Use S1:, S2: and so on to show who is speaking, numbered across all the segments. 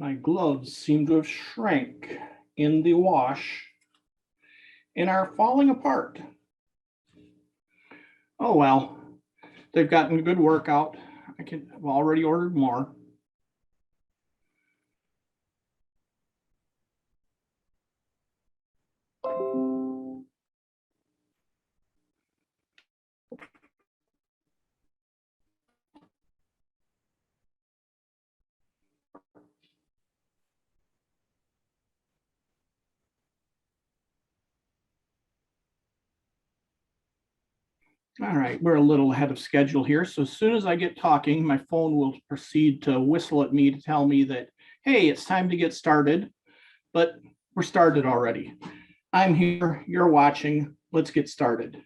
S1: My gloves seem to have shrank in the wash and are falling apart. Oh well, they've gotten a good workout. I've already ordered more. All right, we're a little ahead of schedule here. So as soon as I get talking, my phone will proceed to whistle at me to tell me that, hey, it's time to get started, but we're started already. I'm here, you're watching, let's get started.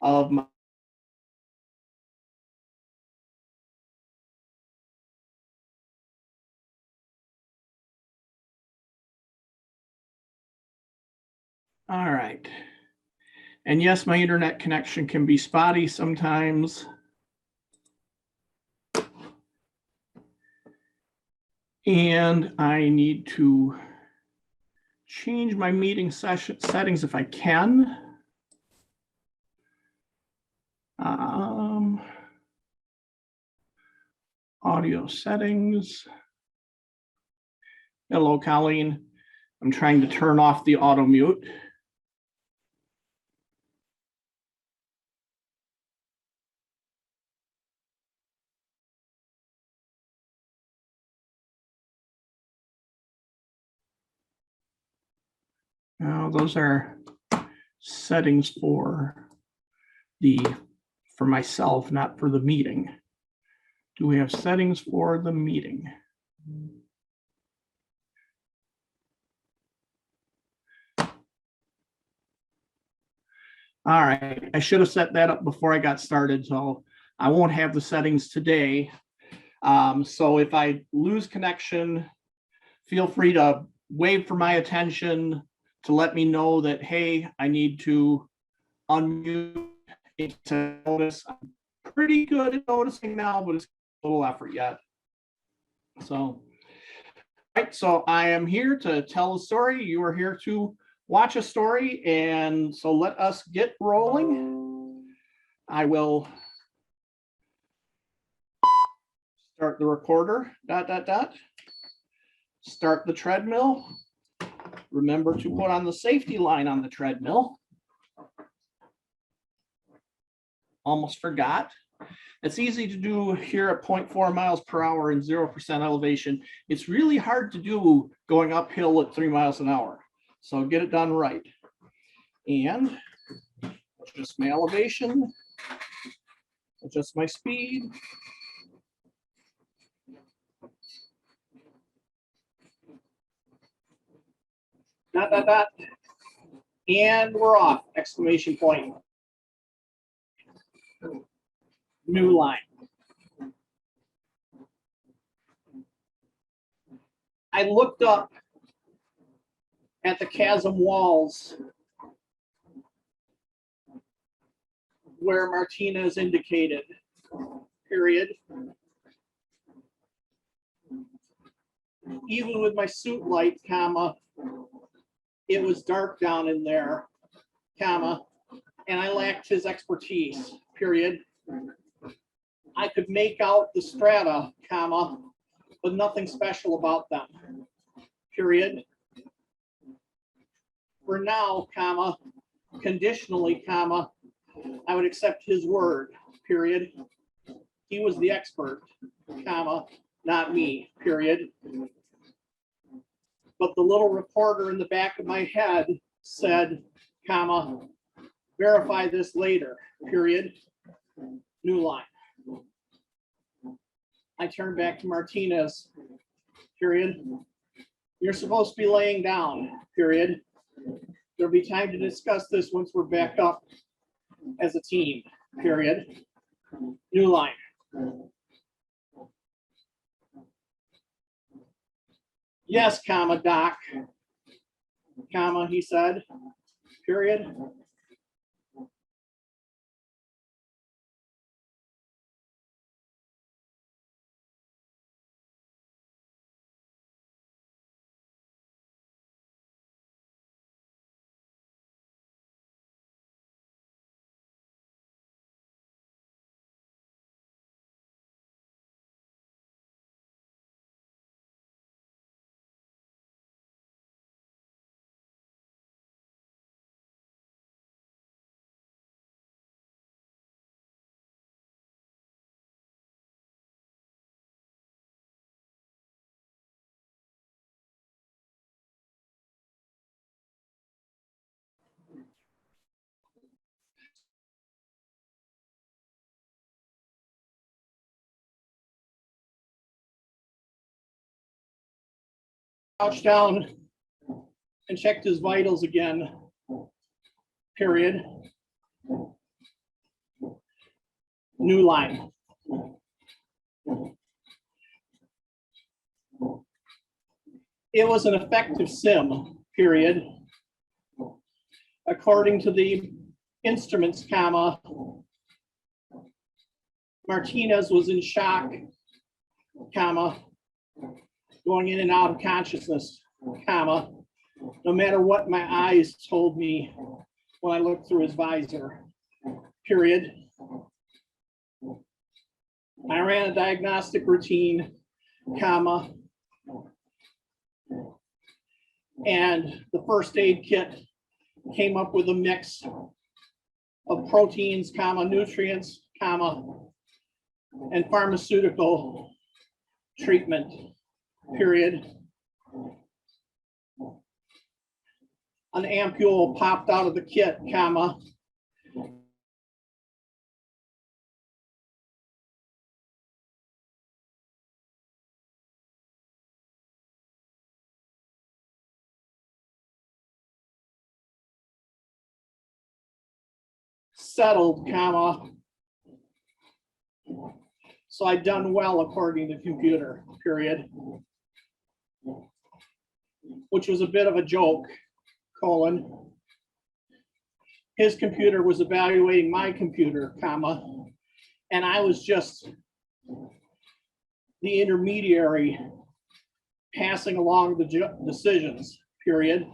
S1: Of my All right. And yes, my internet connection can be spotty sometimes. And I need to change my meeting session settings if I can. Audio settings. Hello, Colleen. I'm trying to turn off the auto mute. Now, those are settings for myself, not for the meeting. Do we have settings for the meeting? All right, I should have set that up before I got started, so I won't have the settings today. So if I lose connection, feel free to wave for my attention to let me know that, hey, I need to unmute to notice. I'm pretty good at noticing now, but it's a little effort yet. So, right, so I am here to tell a story. You are here to watch a story, and so let us get rolling. I will start the recorder, ... Start the treadmill. Remember to put on the safety line on the treadmill. Almost forgot. It's easy to do here at 0.4 miles per hour and 0% elevation. It's really hard to do going uphill at 3 miles an hour. So get it done right. And adjust my elevation, adjust my speed. And we're off, exclamation point. New line. I looked up at the chasm walls where Martinez indicated, period. Even with my suit light, comma, it was dark down in there, comma, and I lacked his expertise, period. I could make out the strata, comma, but nothing special about them, period. For now, comma, conditionally, comma, I would accept his word, period. He was the expert, comma, not me, period. But the little recorder in the back of my head said, comma, verify this later, period. New line. I turned back to Martinez, period. You're supposed to be laying down, period. There'll be time to discuss this once we're back up as a team, period. New line. Yes, comma, doc, comma, he said, period. Crouched down and checked his vitals again, period. New line. It was an effective sim, period. According to the instruments, comma, Martinez was in shock, comma, going in and out of consciousness, comma, no matter what my eyes told me when I looked through his visor, period. I ran a diagnostic routine, comma, and the first aid kit came up with a mix of proteins, comma, nutrients, comma, and pharmaceutical treatment, period. An ampule popped out of the kit, comma. Settled, comma. So I'd done well according to the computer, period. Which was a bit of a joke, colon. His computer was evaluating my computer, comma, and I was just the intermediary passing along the decisions, period.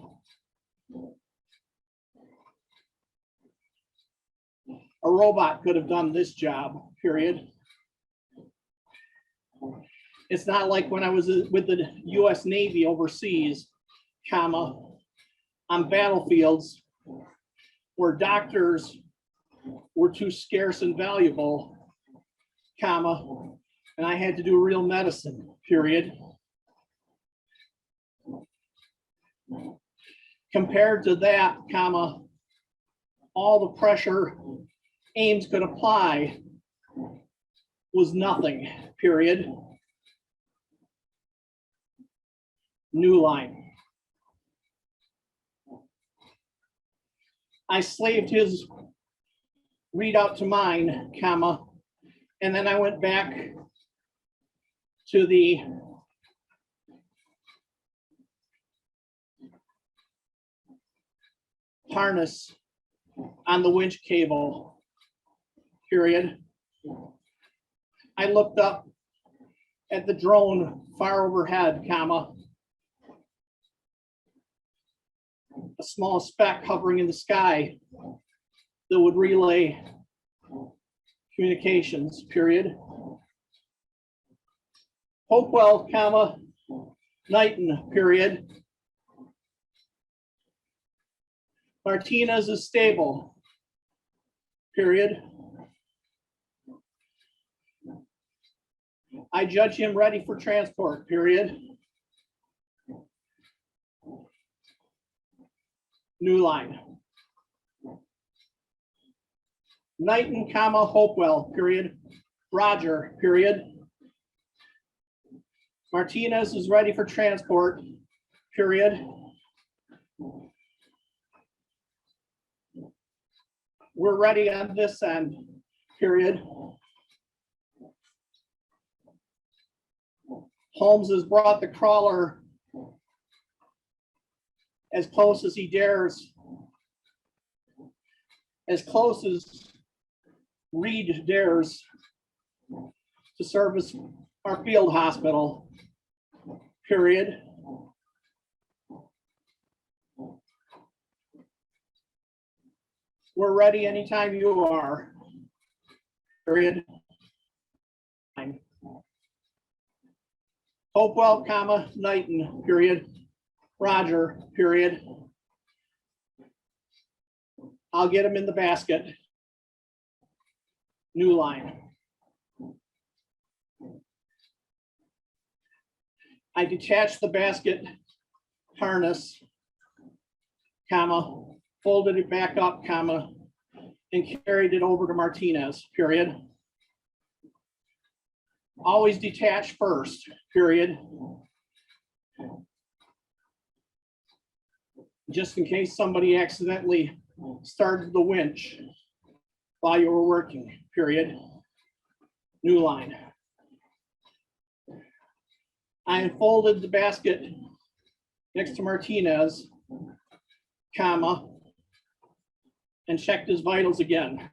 S1: A robot could have done this job, period. It's not like when I was with the US Navy overseas, comma, on battlefields where doctors were too scarce and valuable, comma, and I had to do real medicine, period. Compared to that, comma, all the pressure Ames could apply was nothing, period. New line. I slaved his readout to mine, comma, and then I went back to the harness on the winch cable, period. I looked up at the drone far overhead, comma, a small speck hovering in the sky that would relay communications, period. Hopewell, comma, Knighton, period. Martinez is stable, period. I judge him ready for transport, period. New line. Knighton, comma, Hopewell, period. Roger, period. Martinez is ready for transport, period. We're ready on this end, period. Holmes has brought the crawler as close as he dares, as close as Reed dares to service our field hospital, period. We're ready anytime you are, period. Hopewell, comma, Knighton, period. Roger, period. I'll get him in the basket. New line. I detached the basket harness, comma, folded it back up, comma, and carried it over to Martinez, period. Always detach first, period. Just in case somebody accidentally started the winch while you were working, period. New line. I unfolded the basket next to Martinez, comma, and checked his vitals again.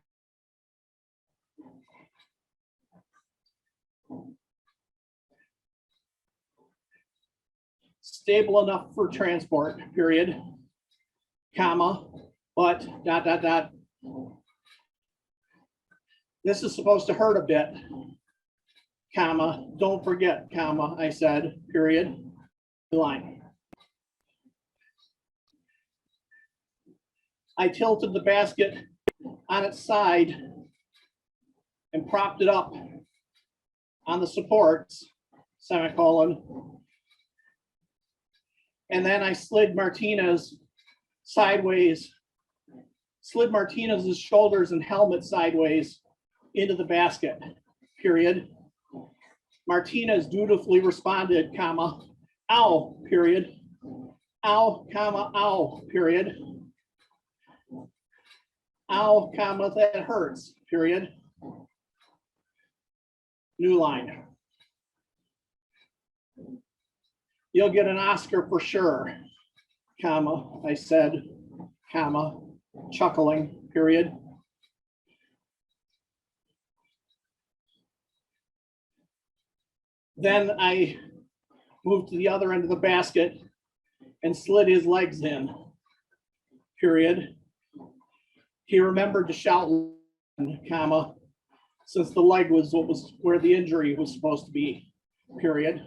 S1: Stable enough for transport, period, comma, but dot, dot, dot. This is supposed to hurt a bit, comma, don't forget, comma, I said, period, line. I tilted the basket on its side and propped it up on the supports, semicolon. And then I slid Martinez sideways, slid Martinez's shoulders and helmet sideways into the basket, period. Martinez dutifully responded, comma, ow, period. Ow, comma, ow, period. Ow, comma, that hurts, period. New line. You'll get an Oscar for sure, comma, I said, comma, chuckling, period. Then I moved to the other end of the basket and slid his legs in, period. He remembered to shout, comma, since the leg was what was where the injury was supposed to be, period.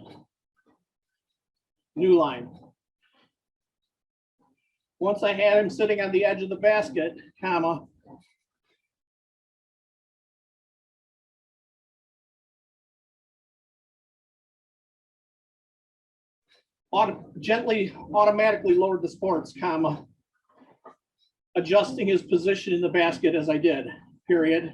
S1: New line. Once I had him sitting on the edge of the basket, comma, gently automatically lowered the supports, comma, adjusting his position in the basket as I did, period.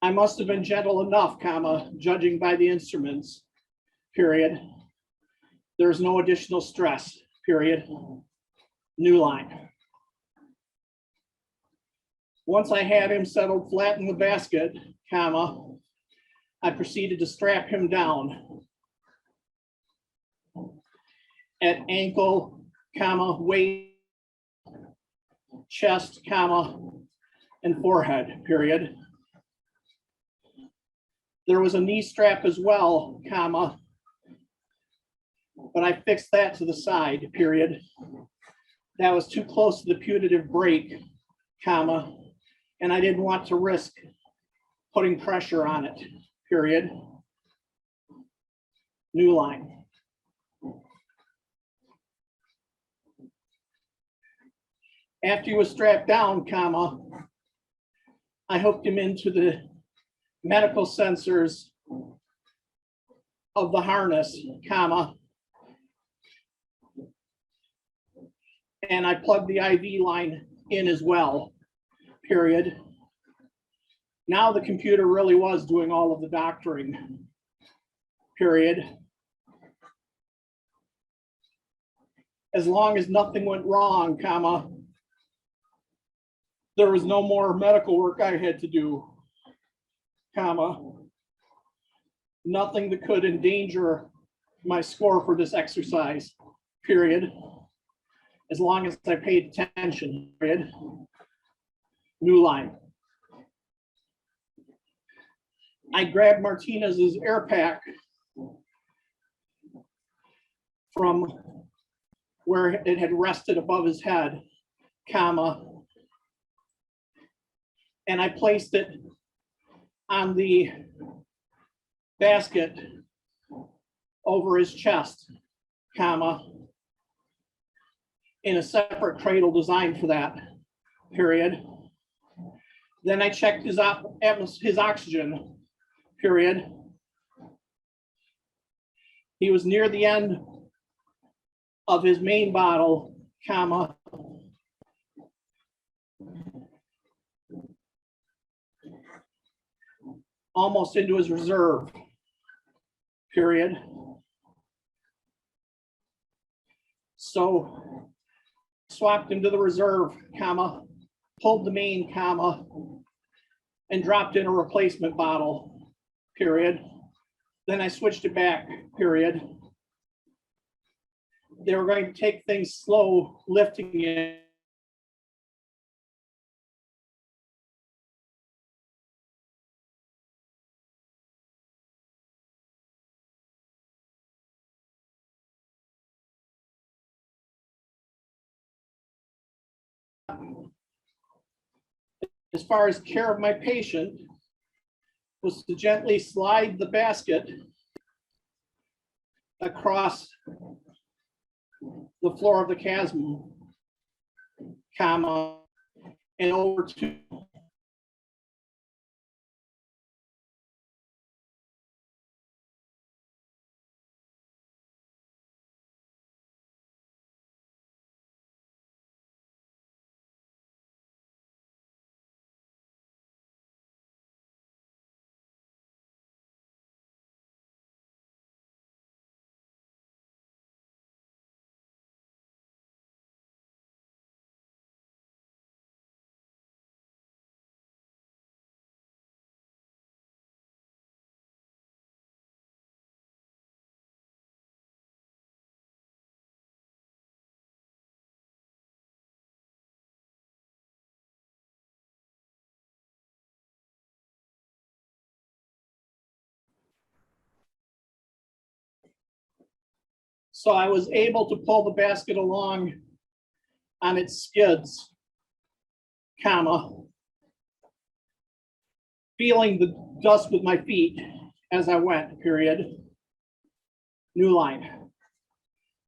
S1: I must have been gentle enough, comma, judging by the instruments, period. There's no additional stress, period. New line. Once I had him settled flat in the basket, comma, I proceeded to strap him down at ankle, comma, waist, chest, comma, and forehead, period. There was a knee strap as well, comma, but I fixed that to the side, period. That was too close to the putative break, comma, and I didn't want to risk putting pressure on it, period. New line. After he was strapped down, comma, I hooked him into the medical sensors of the harness, comma, and I plugged the IV line in as well, period. Now the computer really was doing all of the doctoring, period. As long as nothing went wrong, comma, there was no more medical work I had to do, comma, nothing that could endanger my score for this exercise, period. As long as I paid attention, period. New line. I grabbed Martinez's air pack from where it had rested above his head, comma, and I placed it on the basket over his chest, comma, in a separate cradle designed for that, period. Then I checked his oxygen, period. He was near the end of his main bottle, comma, almost into his reserve, period. So swapped him to the reserve, comma, pulled the main, comma, and dropped in a replacement bottle, period. Then I switched it back, period. They were going to take things slow, lifting it. As far as care of my patient, was to gently slide the basket across the floor of the chasm, comma, and over to so I was able to pull the basket along on its skids, comma, feeling the dust with my feet as I went, period. New line.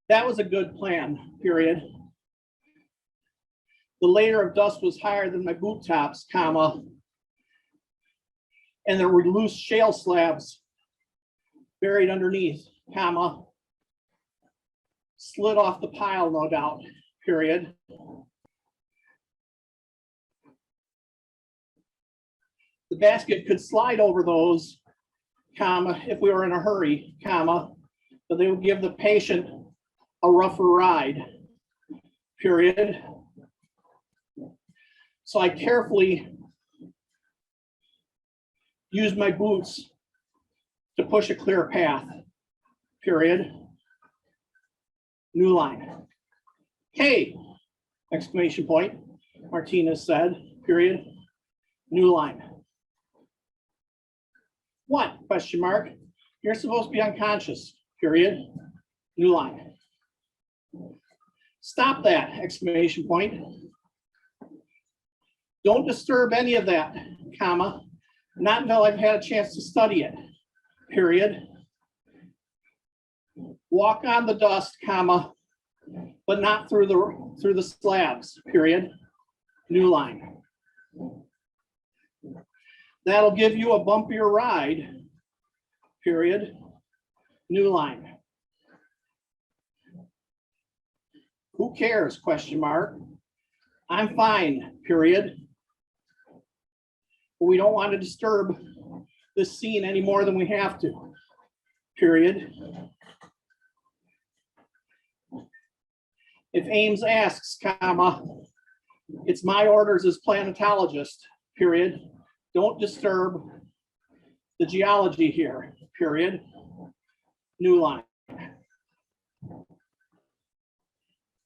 S1: That was a good plan, period. The layer of dust was higher than my boot tops, comma, and there were loose shale slabs buried underneath, comma, slid off the pile, no doubt, period. The basket could slide over those, comma, if we were in a hurry, comma, but they would give the patient a rougher ride, period. So I carefully used my boots to push a clear path, period. New line. Hey, exclamation point, Martinez said, period. New line. What, question mark? You're supposed to be unconscious, period. New line. Stop that, exclamation point. Don't disturb any of that, comma, not until I've had a chance to study it, period. Walk on the dust, comma, but not through the slabs, period. New line. That'll give you a bumpier ride, period. New line. Who cares, question mark? I'm fine, period. but we don't want to disturb this scene any more than we have to, period. If Ames asks, comma, it's my orders as planetologist, period. Don't disturb the geology here, period. New line.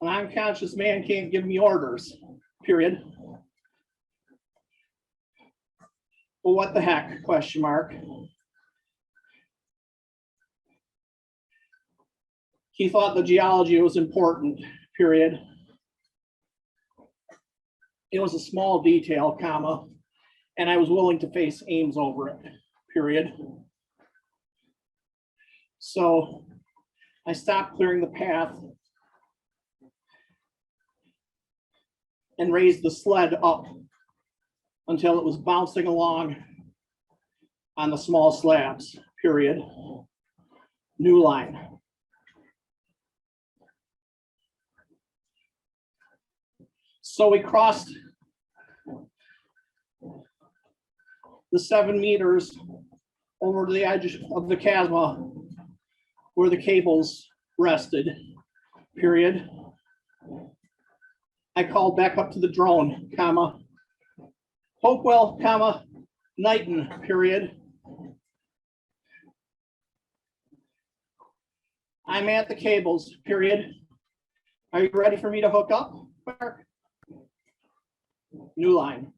S1: An unconscious man can't give me orders, period. Well, what the heck, question mark. He thought the geology was important, period. It was a small detail, comma, and I was willing to face Ames over it, period. So I stopped clearing the path and raised the sled up until it was bouncing along on the small slabs, period. New line. So we crossed the 7 meters over to the edge of the chasma where the cables rested, period. I called back up to the drone, comma, Hopewell, comma, Knighton, period. I'm at the cables, period. Are you ready for me to hook up? New line.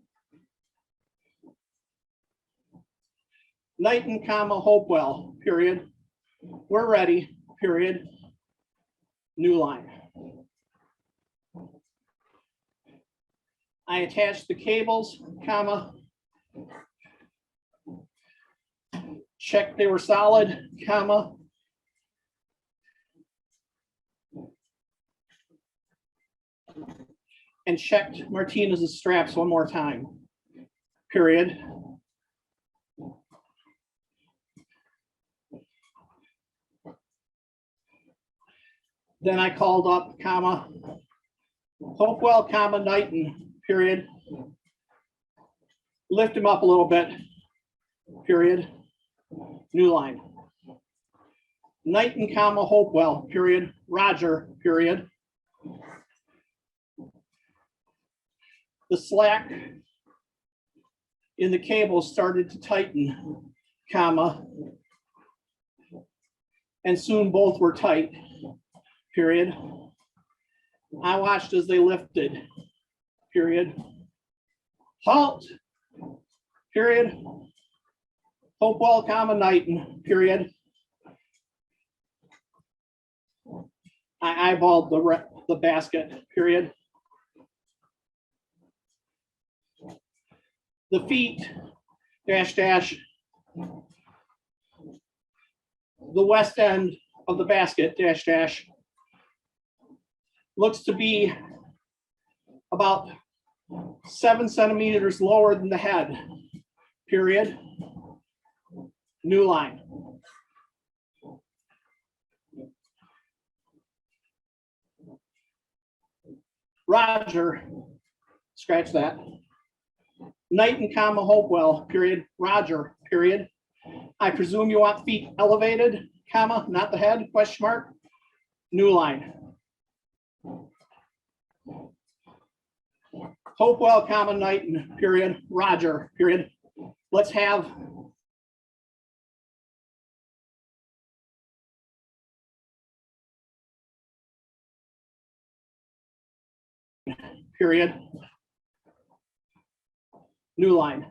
S1: Knighton, comma, Hopewell, period. We're ready, period. New line. I attached the cables, comma, checked they were solid, comma, and checked Martinez's straps one more time, period. Then I called up, comma, Hopewell, comma, Knighton, period. Lift him up a little bit, period. New line. Knighton, comma, Hopewell, period. Roger, period. The slack in the cable started to tighten, comma, and soon both were tight, period. I watched as they lifted, period. Halt, period. Hopewell, comma, Knighton, period. I eyeballed the basket, period. The feet, dash, dash, the west end of the basket, dash, dash, looks to be about 7 centimeters lower than the head, period. New line. Roger, scratch that. Knighton, comma, Hopewell, period. Roger, period. I presume you want feet elevated, comma, not the head, question mark. New line. Hopewell, comma, Knighton, period. Roger, period. Let's have period. New line.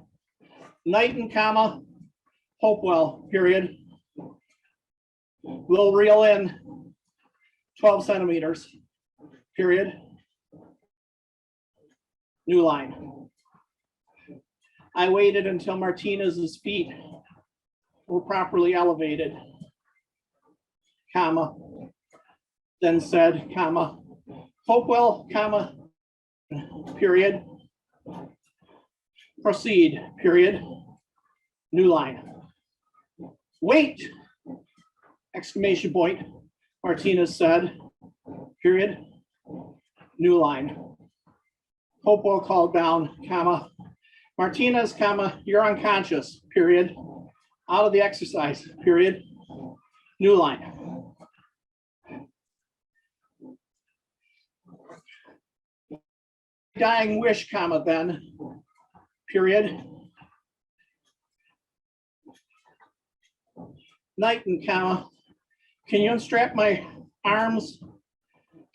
S1: Knighton, comma, Hopewell, period. We'll reel in 12 centimeters, period. New line. I waited until Martinez's feet were properly elevated, comma, then said, comma, Hopewell, comma, period. Proceed, period. New line. Wait! Exclamation point. Martinez said, period. New line. Hopewell called down, comma, Martinez, comma, you're unconscious, period. Out of the exercise, period. New line. Dying wish, comma, then, period. Knighton, comma, can you unstrap my arms,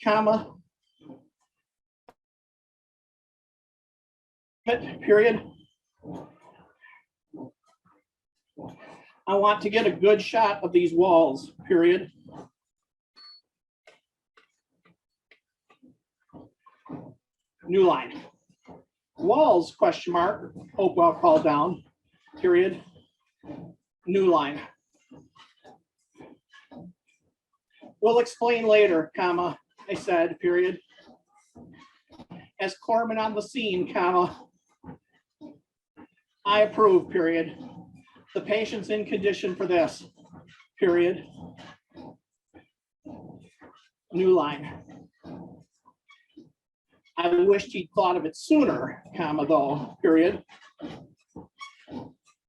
S1: comma, period. I want to get a good shot of these walls, period. New line. Walls, question mark, Hopewell called down, period. New line. We'll explain later, comma, I said, period. As corpsman on the scene, comma, I approve, period. The patient's in condition for this, period. New line. I wished he'd thought of it sooner, comma, though, period.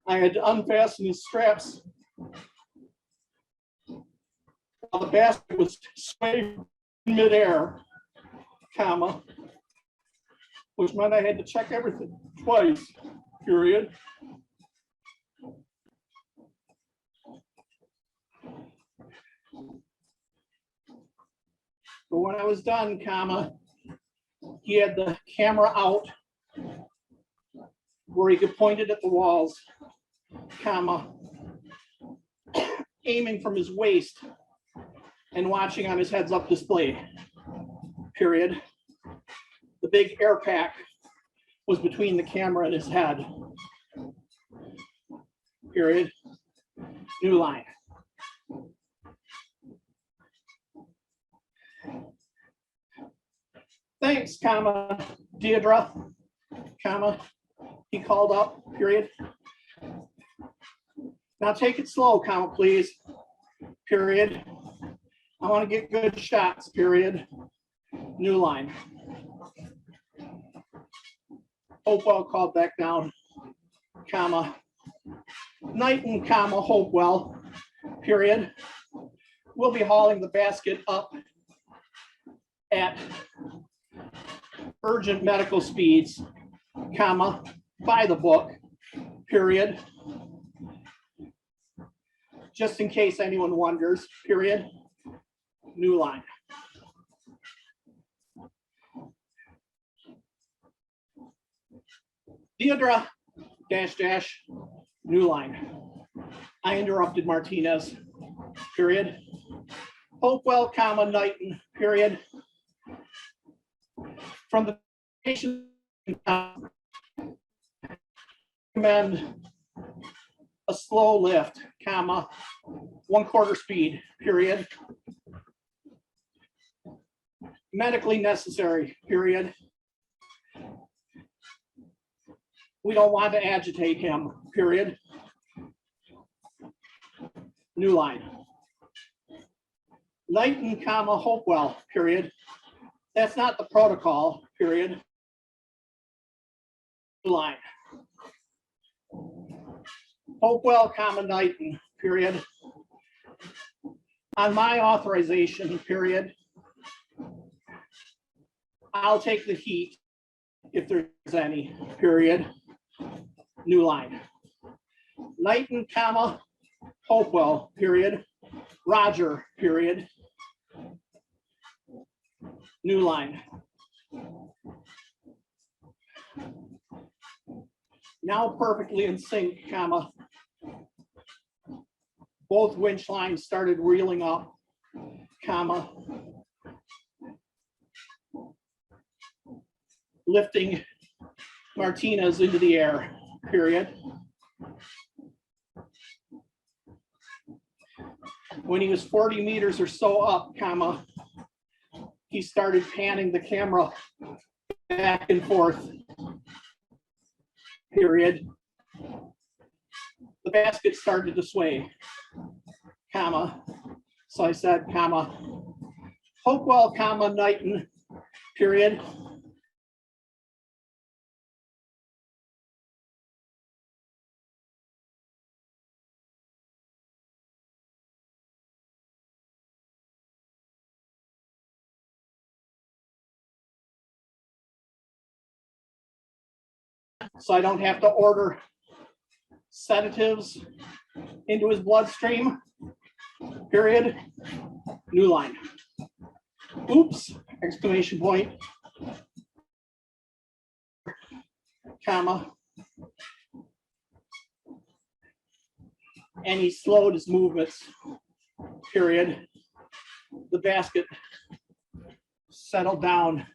S1: I had to unfasten his straps while the basket was swaying in midair, comma, which meant I had to check everything twice, period. But when I was done, comma, he had the camera out where he could point it at the walls, comma, aiming from his waist and watching on his heads up display, period. The big air pack was between the camera and his head, period. New line. Thanks, comma, Deirdre, comma, he called up, period. Now take it slow, comma, please, period. I want to get good shots, period. New line. Hopewell called back down, comma, Knighton, comma, Hopewell, period. We'll be hauling the basket up at urgent medical speeds, comma, by the book, period. Just in case anyone wonders, period. New line. Deirdre, dash, dash, new line. I interrupted Martinez, period. Hopewell, comma, Knighton, period. From the patient, recommend a slow lift, comma, 1/4 speed, period. Medically necessary, period. We don't want to agitate him, period. New line. Knighton, comma, Hopewell, period. That's not the protocol, period. New line. Hopewell, comma, Knighton, period. On my authorization, period, I'll take the heat if there's any, period. New line. Knighton, comma, Hopewell, period. Roger, period. New line. Now perfectly in sync, comma. Both winch lines started reeling up, comma. Lifting Martinez into the air, period. When he was 40 meters or so up, comma, he started panning the camera back and forth, period. The basket started to sway, comma. So I said, comma, Hopewell, comma, Knighton, period. so I don't have to order sedatives into his bloodstream, period. New line. Oops, exclamation point, comma. And he slowed his movements, period. The basket settled down,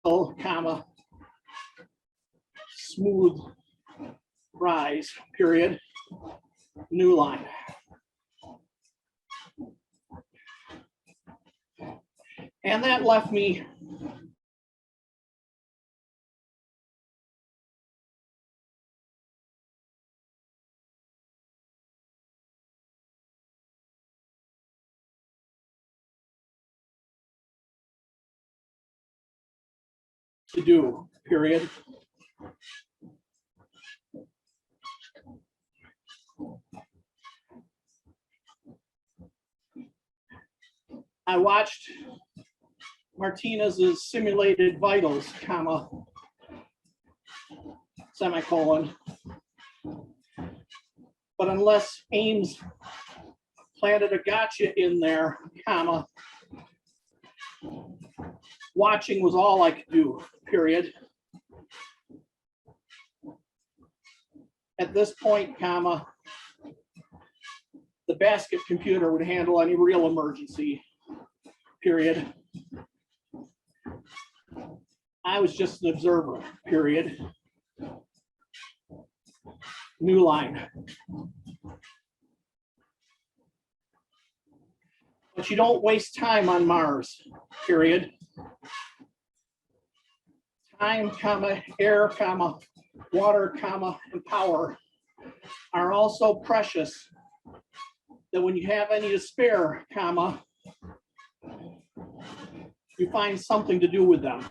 S1: comma, smooth rise, period. New line. And that left me to do, period. I watched Martinez's simulated vitals, comma, semicolon. But unless Ames planted a gotcha in there, comma, watching was all I could do, period. At this point, comma, the basket computer would handle any real emergency, period. I was just an observer, period. New line. But you don't waste time on Mars, period. Time, comma, air, comma, water, comma, and power are all so precious that when you have any to spare, comma, you find something to do with them,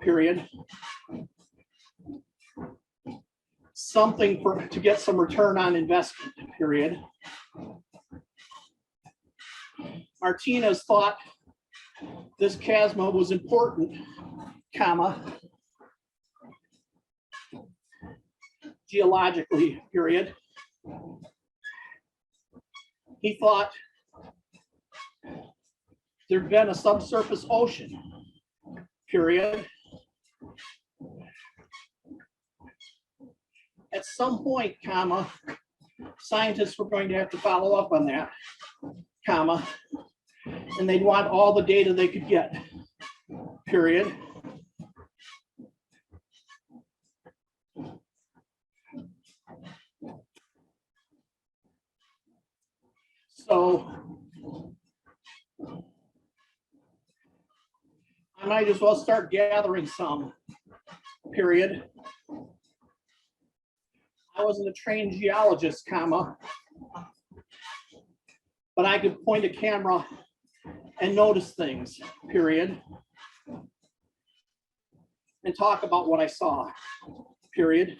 S1: period. Something to get some return on investment, period. Martinez thought this chasma was important, comma, geologically, period. He thought there'd been a subsurface ocean, period. At some point, comma, scientists were going to have to follow up on that, comma, and they'd want all the data they could get, period. So I might as well start gathering some, period. I wasn't a trained geologist, comma, but I could point a camera and notice things, period, and talk about what I saw, period.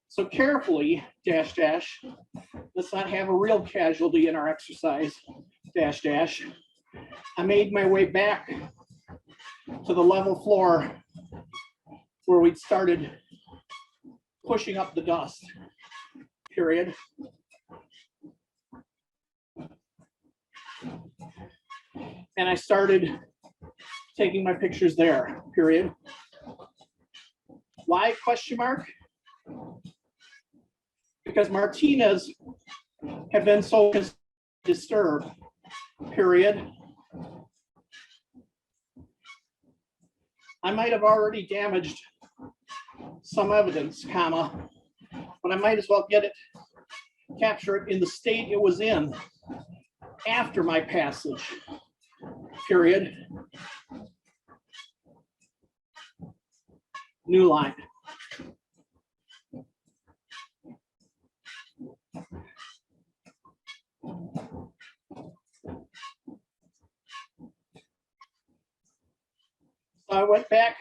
S1: So carefully, dash, dash, let's not have a real casualty in our exercise, dash, dash. I made my way back to the level floor where we'd started pushing up the dust, period. And I started taking my pictures there, period. Why, question mark? Because Martinez had been so disturbed, period. I might have already damaged some evidence, comma, but I might as well get it, capture it in the state it was in after my passage, period. New line. So I went back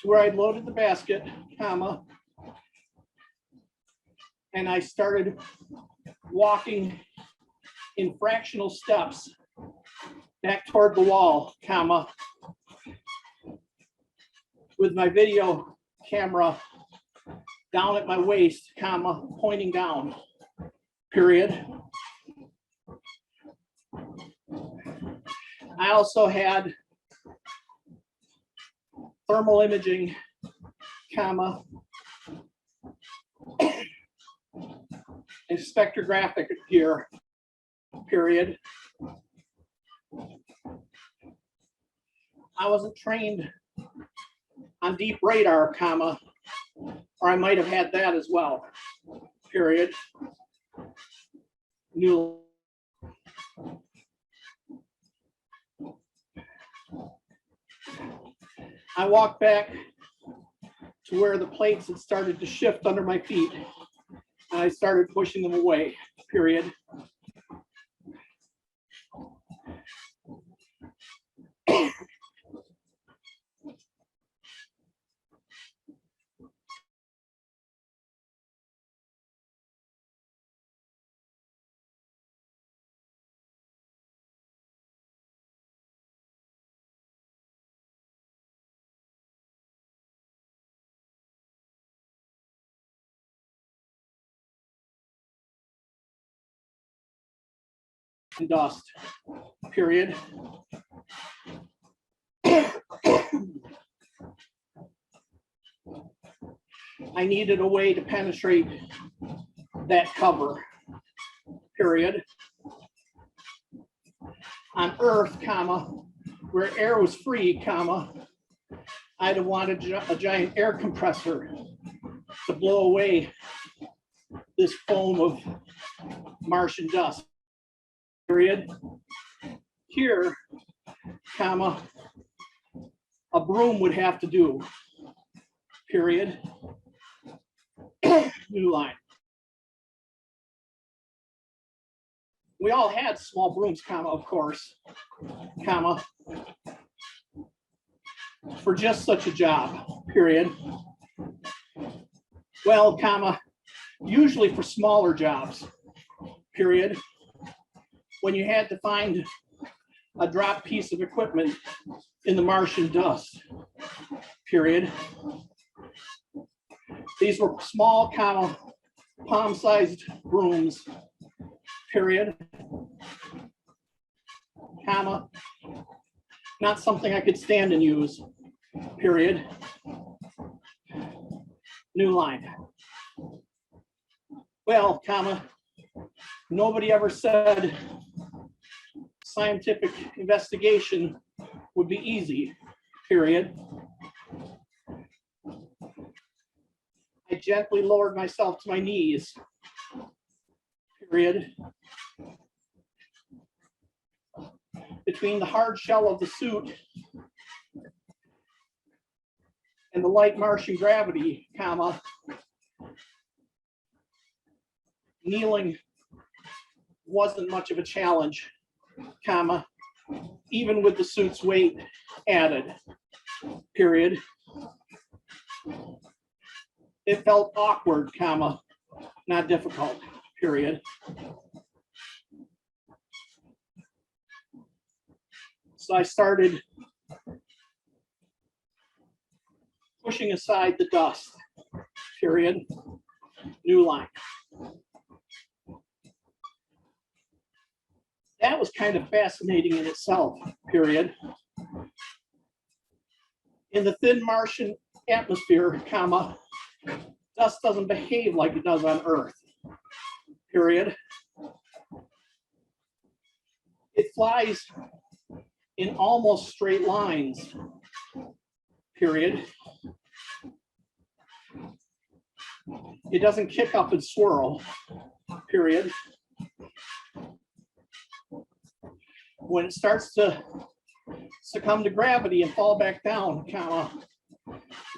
S1: to where I'd loaded the basket, comma, and I started walking in fractional steps back toward the wall, comma, with my video camera down at my waist, comma, pointing down, period. I also had thermal imaging, comma, and spectrographic gear, period. I wasn't trained on deep radar, comma, or I might have had that as well, period. New. I walked back to where the plates had started to shift under my feet, and I started pushing them away, period. Dust, period. I needed a way to penetrate that cover, period. On Earth, comma, where air was free, comma, I'd have wanted a giant air compressor to blow away this foam of Martian dust, period. Here, comma, a broom would have to do, period. New line. We all had small brooms, comma, of course, comma, for just such a job, period. Well, comma, usually for smaller jobs, period. When you had to find a dropped piece of equipment in the Martian dust, period. These were small, comma, palm-sized brooms, period, comma, not something I could stand and use, period. New line. Well, comma, nobody ever said scientific investigation would be easy, period. I gently lowered myself to my knees, period. Between the hard shell of the suit and the light Martian gravity, comma, kneeling wasn't much of a challenge, comma, even with the suit's weight added, period. It felt awkward, comma, not difficult, period. So I started pushing aside the dust, period. New line. That was kind of fascinating in itself, period. In the thin Martian atmosphere, comma, dust doesn't behave like it does on Earth, period. It flies in almost straight lines, period. It doesn't kick up and swirl, period. When it starts to succumb to gravity and fall back down, comma,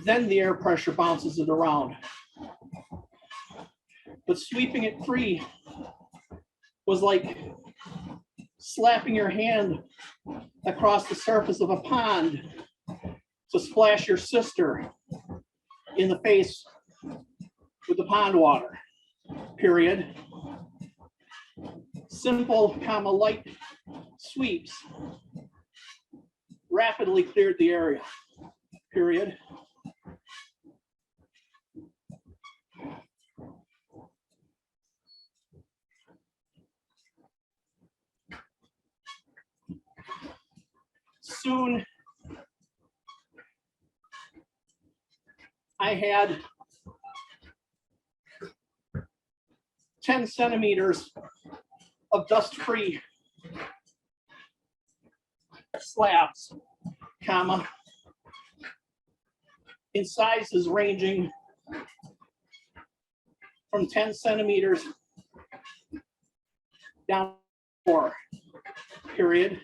S1: then the air pressure bounces it around. But sweeping it free was like slapping your hand across the surface of a pond to splash your sister in the face with the pond water, period. Simple, comma, light sweeps rapidly cleared the area, period. Soon, I had 10 centimeters of dust-free slabs, comma, in sizes ranging from 10 centimeters down to 4, period.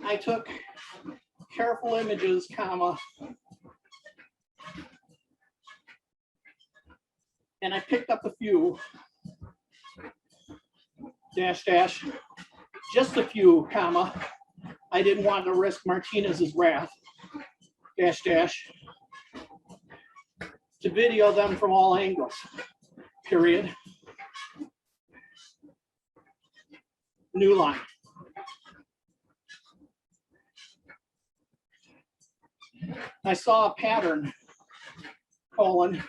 S1: I took careful images, comma, and I picked up a few, dash, dash, just a few, comma. I didn't want to risk Martinez's wrath, dash, dash, to video them from all angles, period. New line. I saw a pattern, colon.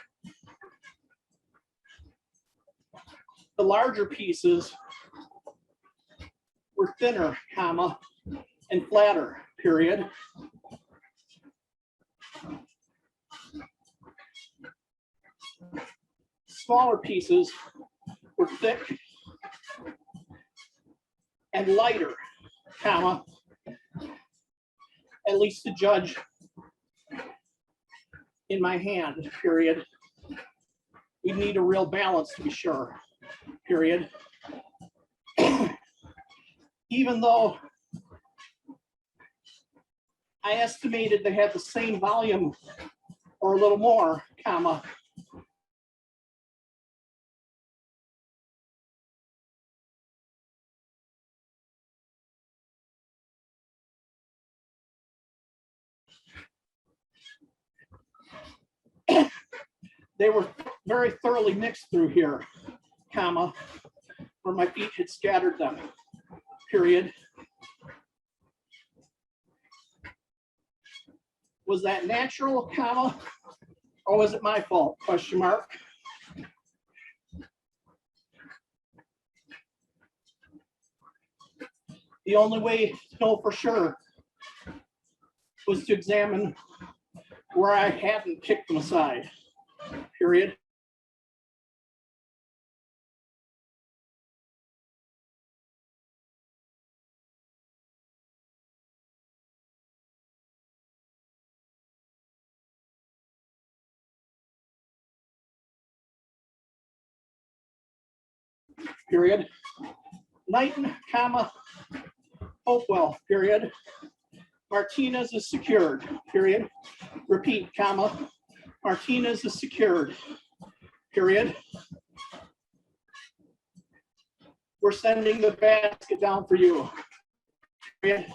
S1: The larger pieces were thinner, comma, and flatter, period. Smaller pieces were thick and lighter, comma, at least to judge in my hand, period. We need a real balance to be sure, period. Even though I estimated they had the same volume or a little more, comma, they were very thoroughly mixed through here, comma, where my feet had scattered them, period. Was that natural, comma, or was it my fault, question mark? The only way to know for sure was to examine where I hadn't kicked them aside, period. Period. Knighton, comma, Hopewell, period. Martinez is secured, period. Repeat, comma, Martinez is secured, period. We're sending the basket down for you, period.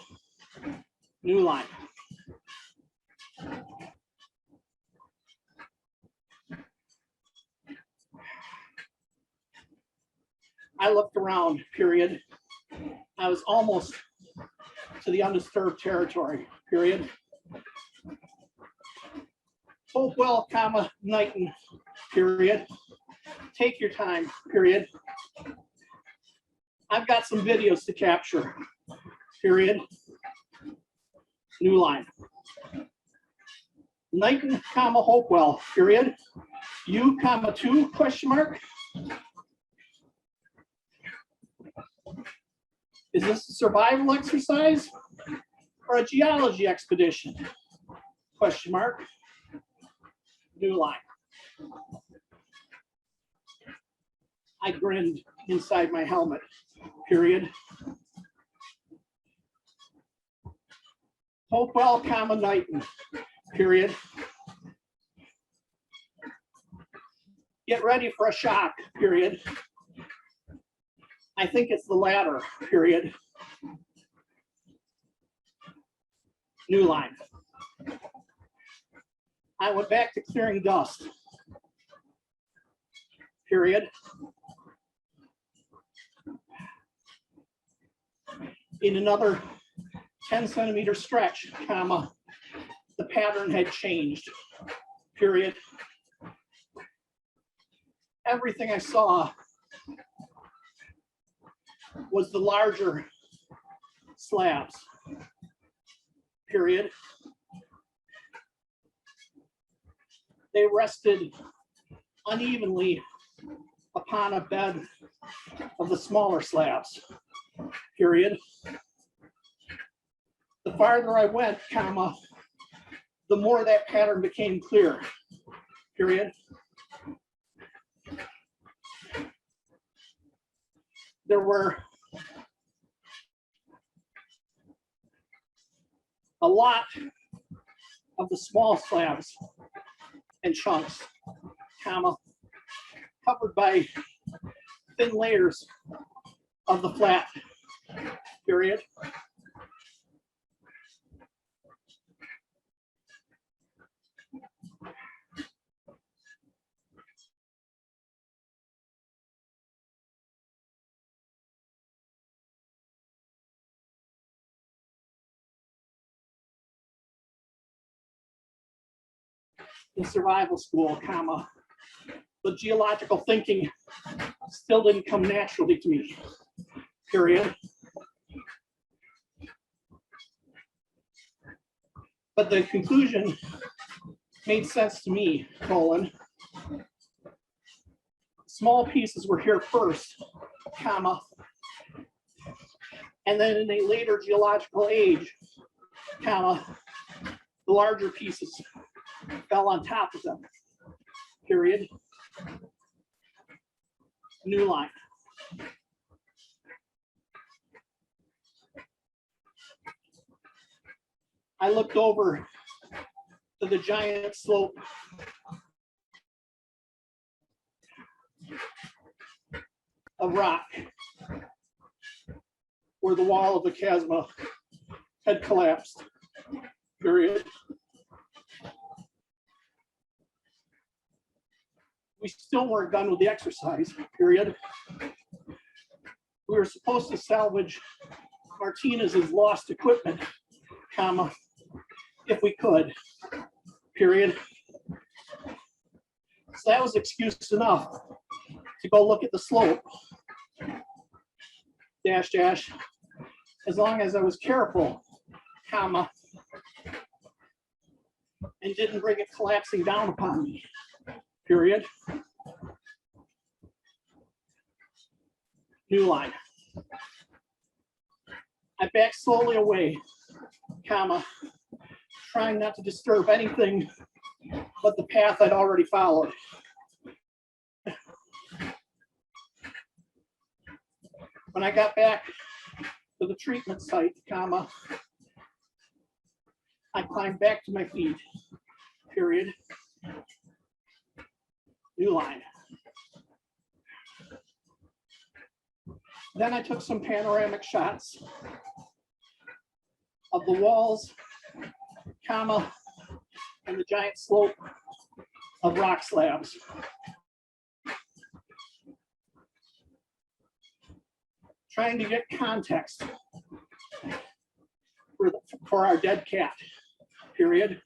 S1: New line. I looked around, period. I was almost to the undisturbed territory, period. Hopewell, comma, Knighton, period. Take your time, period. I've got some videos to capture, period. New line. Knighton, comma, Hopewell, period. You, comma, 2, question mark. Is this a survival exercise or a geology expedition? Question mark. New line. I grinned inside my helmet, period. Hopewell, comma, Knighton, period. Get ready for a shock, period. I think it's the latter, period. New line. I went back to clearing dust, period. In another 10-centimeter stretch, comma, the pattern had changed, period. Everything I saw was the larger slabs, period. They rested unevenly upon a bed of the smaller slabs, period. The farther I went, comma, the more that pattern became clear, period. There were a lot of the small slabs and chunks, comma, covered by thin layers of the flat, period. In survival school, comma, but geological thinking still didn't come naturally to me, period. But the conclusion made sense to me, colon. Small pieces were here first, comma, and then in a later geological age, comma, the larger pieces fell on top of them, period. New line. I looked over to the giant slope of rock where the wall of the chasma had collapsed, period. We still weren't done with the exercise, period. We were supposed to salvage Martinez's lost equipment, comma, if we could, period. So that was excuse enough to go look at the slope, dash, dash, as long as I was careful, comma, and didn't bring it collapsing down upon me, period. New line. I backed slowly away, comma, trying not to disturb anything but the path I'd already followed. When I got back to the treatment site, comma, I climbed back to my feet, period. New line. Then I took some panoramic shots of the walls, comma, and the giant slope of rock slabs. Trying to get context for our dead cat, period.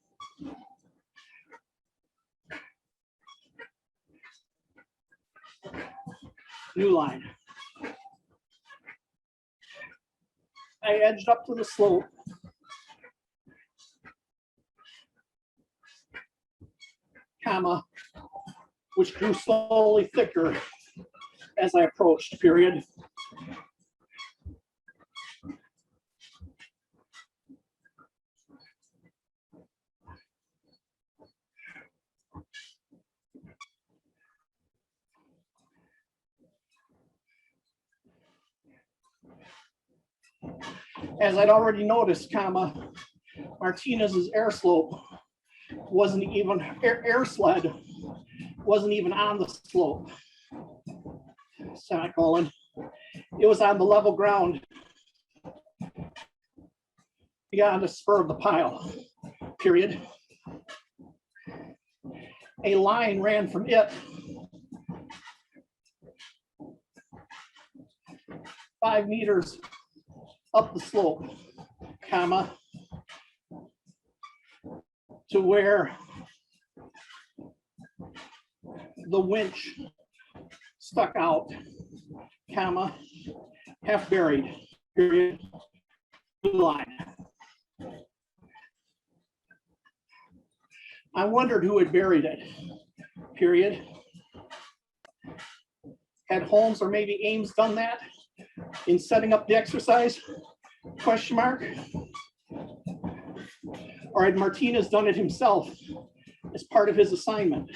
S1: New line. I edged up to the slope, comma, which grew slowly thicker as I approached, period. As I'd already noticed, comma, Martinez's air slope wasn't even, air sled wasn't even on the slope, semicolon. It was on the level ground beyond the spur of the pile, period. A line ran from it 5 meters up the slope, comma, to where the winch stuck out, comma, half buried, period, line. I wondered who had buried it, period. Had Holmes or maybe Ames done that in setting up the exercise, question mark? Or had Martinez done it himself as part of his assignment,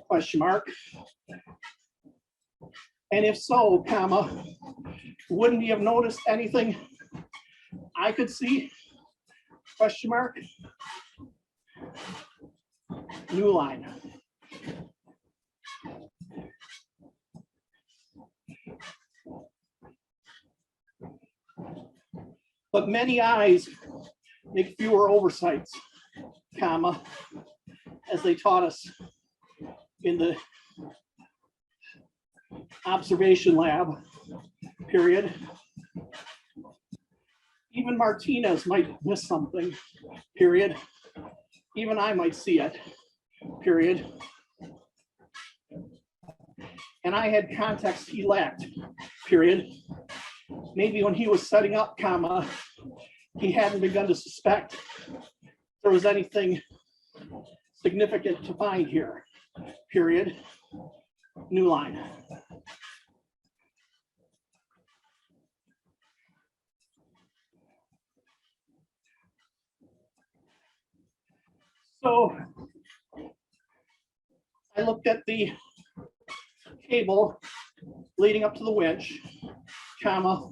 S1: question mark? And if so, comma, wouldn't he have noticed anything I could see, question mark? New line. But many eyes make fewer oversights, comma, as they taught us in the observation lab, period. Even Martinez might miss something, period. Even I might see it, period. And I had context he lacked, period. Maybe when he was setting up, comma, he hadn't begun to suspect there was anything significant to find here, period. New line. So I looked at the cable leading up to the winch, comma,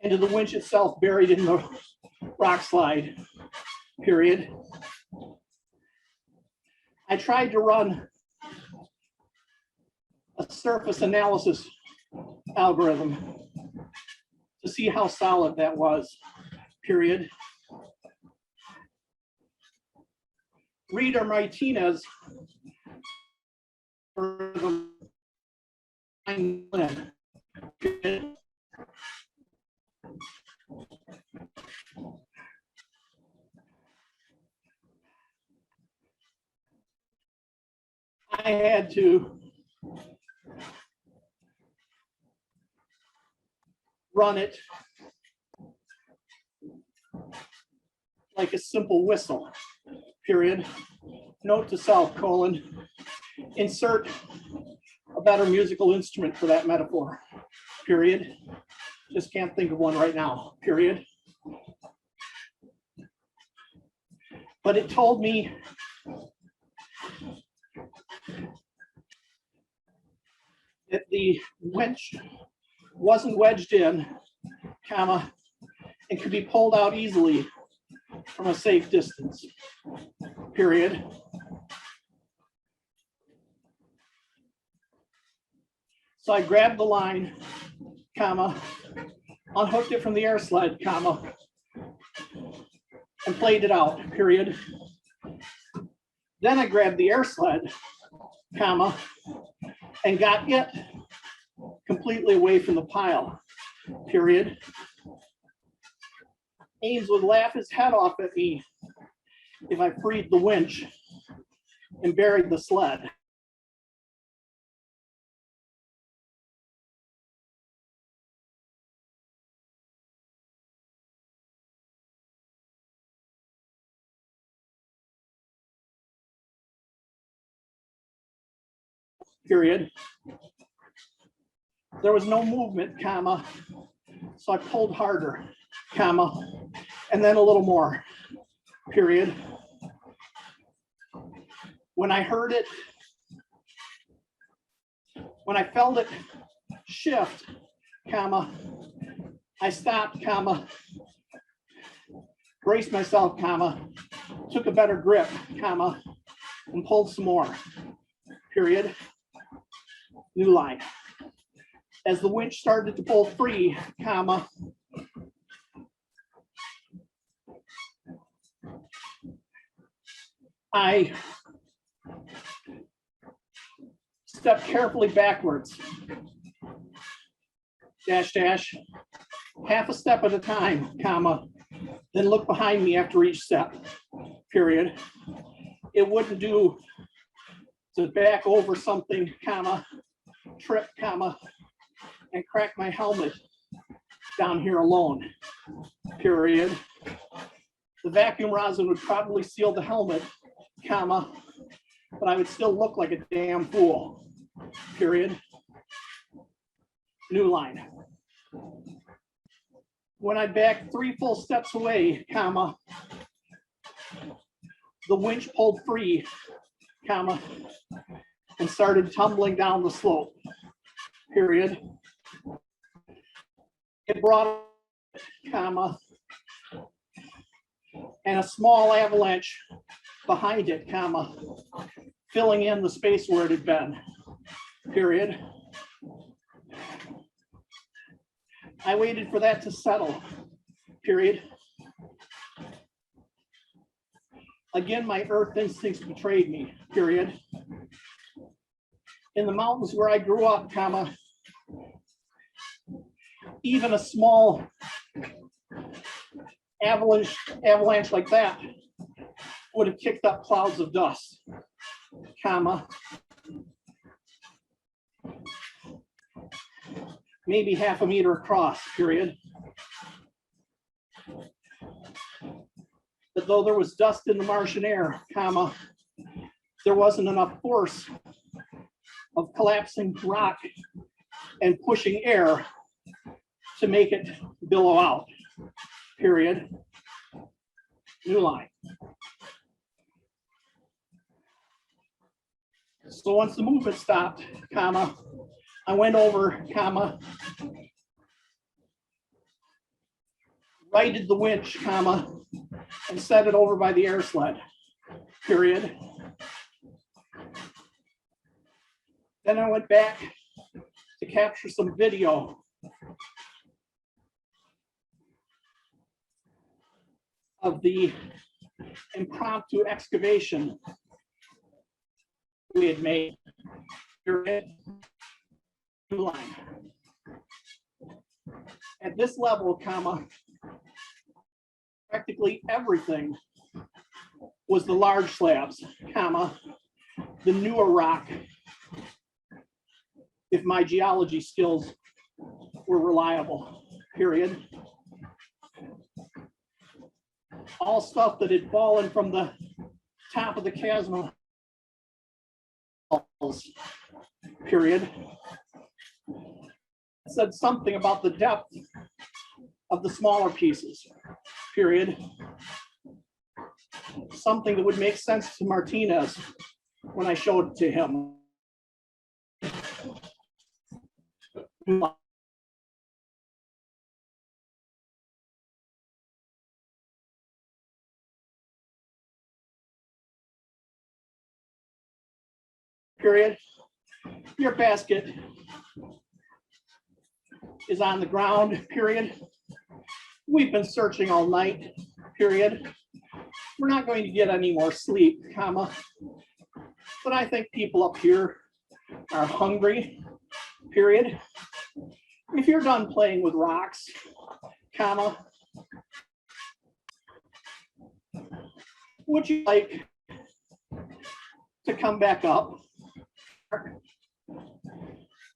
S1: and to the winch itself buried in the rock slide, period. I tried to run a surface analysis algorithm to see how solid that was, period. Reed or Martinez I had to run it like a simple whistle, period. Note to self, colon, insert a better musical instrument for that metaphor, period. Just can't think of one right now, period. But it told me that the winch wasn't wedged in, comma, and could be pulled out easily from a safe distance, period. So I grabbed the line, comma, unhooked it from the air sled, comma, and played it out, period. Then I grabbed the air sled, comma, and got it completely away from the pile, period. Ames would laugh his head off at me if I freed the winch and buried the sled. Period. There was no movement, comma, so I pulled harder, comma, and then a little more, period. When I heard it, when I felt it shift, comma, I stopped, comma, braced myself, comma, took a better grip, comma, and pulled some more, period. New line. As the winch started to pull free, comma, I stepped carefully backwards, dash, dash, half a step at a time, comma, then look behind me after each step, period. It wouldn't do to back over something, comma, trip, comma, and crack my helmet down here alone, period. The vacuum rosin would probably seal the helmet, comma, but I would still look like a damn fool, period. New line. When I backed 3 full steps away, comma, the winch pulled free, comma, and started tumbling down the slope, period. It brought, comma, and a small avalanche behind it, comma, filling in the space where it had been, period. I waited for that to settle, period. Again, my earth instincts betrayed me, period. In the mountains where I grew up, comma, even a small avalanche like that would have kicked up clouds of dust, comma, maybe half a meter across, period. But though there was dust in the Martian air, comma, there wasn't enough force of collapsing rock and pushing air to make it billow out, period. New line. So once the movement stopped, comma, I went over, comma, righted the winch, comma, and set it over by the air sled, period. Then I went back to capture some video of the impromptu excavation we had made, period. New line. At this level, comma, practically everything was the large slabs, comma, the newer rock, if my geology skills were reliable, period. All stuff that had fallen from the top of the chasma, period. It said something about the depth of the smaller pieces, period. Something that would make sense to Martinez when I showed it to him. Period. Your basket is on the ground, period. We've been searching all night, period. We're not going to get any more sleep, comma, but I think people up here are hungry, period. If you're done playing with rocks, comma, would you like to come back up?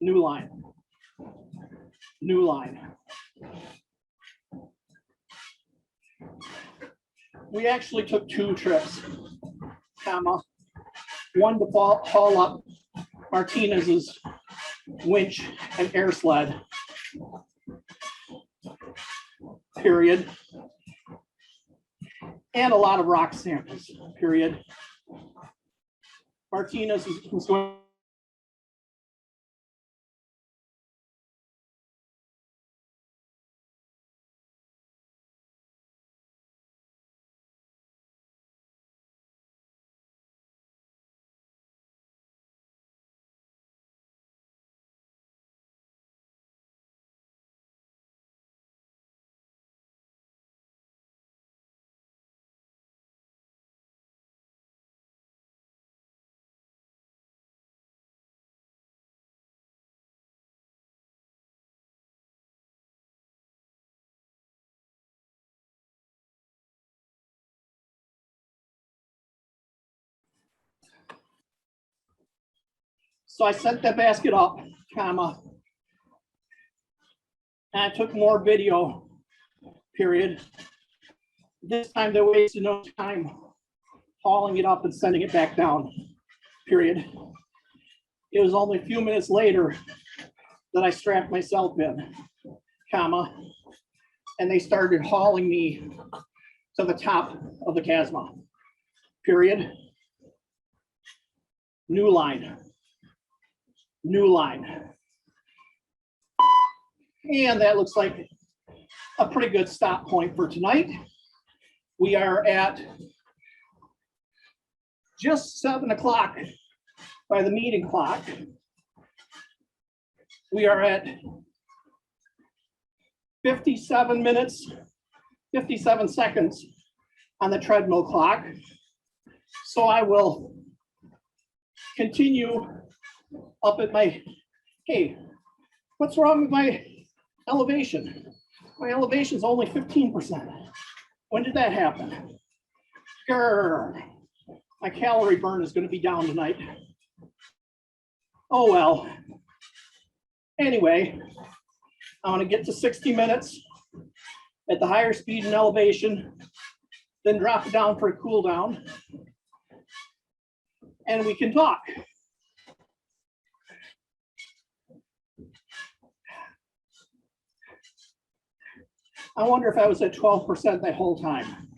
S1: New line. New line. We actually took 2 trips, comma, one to haul up Martinez's winch and air sled, period, and a lot of rock samples, period. Martinez was going So I set that basket up, comma, and I took more video, period. This time they wasted no time hauling it up and sending it back down, period. It was only a few minutes later that I strapped myself in, comma, and they started hauling me to the top of the chasma, period. New line, new line. And that looks like a pretty good stop point for tonight. We are at just 7 o'clock by the meeting clock. We are at 57 minutes, 57 seconds on the treadmill clock. So I will continue up at my, hey, what's wrong with my elevation? My elevation is only 15%. When did that happen? Grr. My calorie burn is going to be down tonight. Oh well. Anyway, I want to get to 60 minutes at the higher speed and elevation, then drop it down for a cool down, and we can talk. I wonder if I was at 12% that whole time.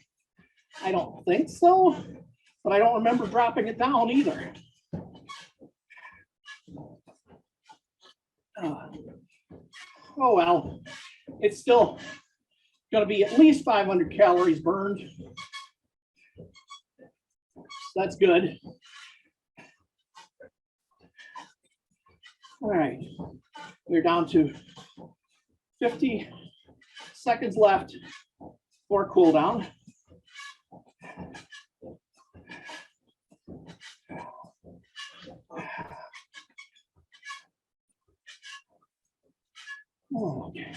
S1: I don't think so, but I don't remember dropping it down either. Oh well, it's still going to be at least 500 calories burned. So that's good. All right, we're down to 50 seconds left for cool down. Oh, okay.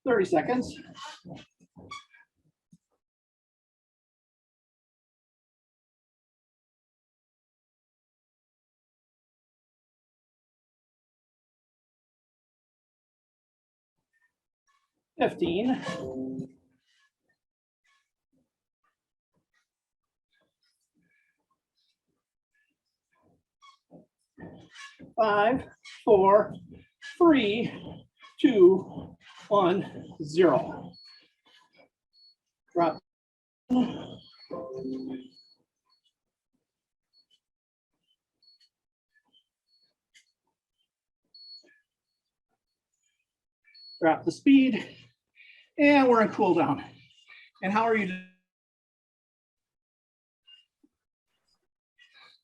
S1: Thirty seconds. $15. 5, 4, 3, 2, 1, 0. Drop. Drop the speed, and we're in cool down. And how are you doing?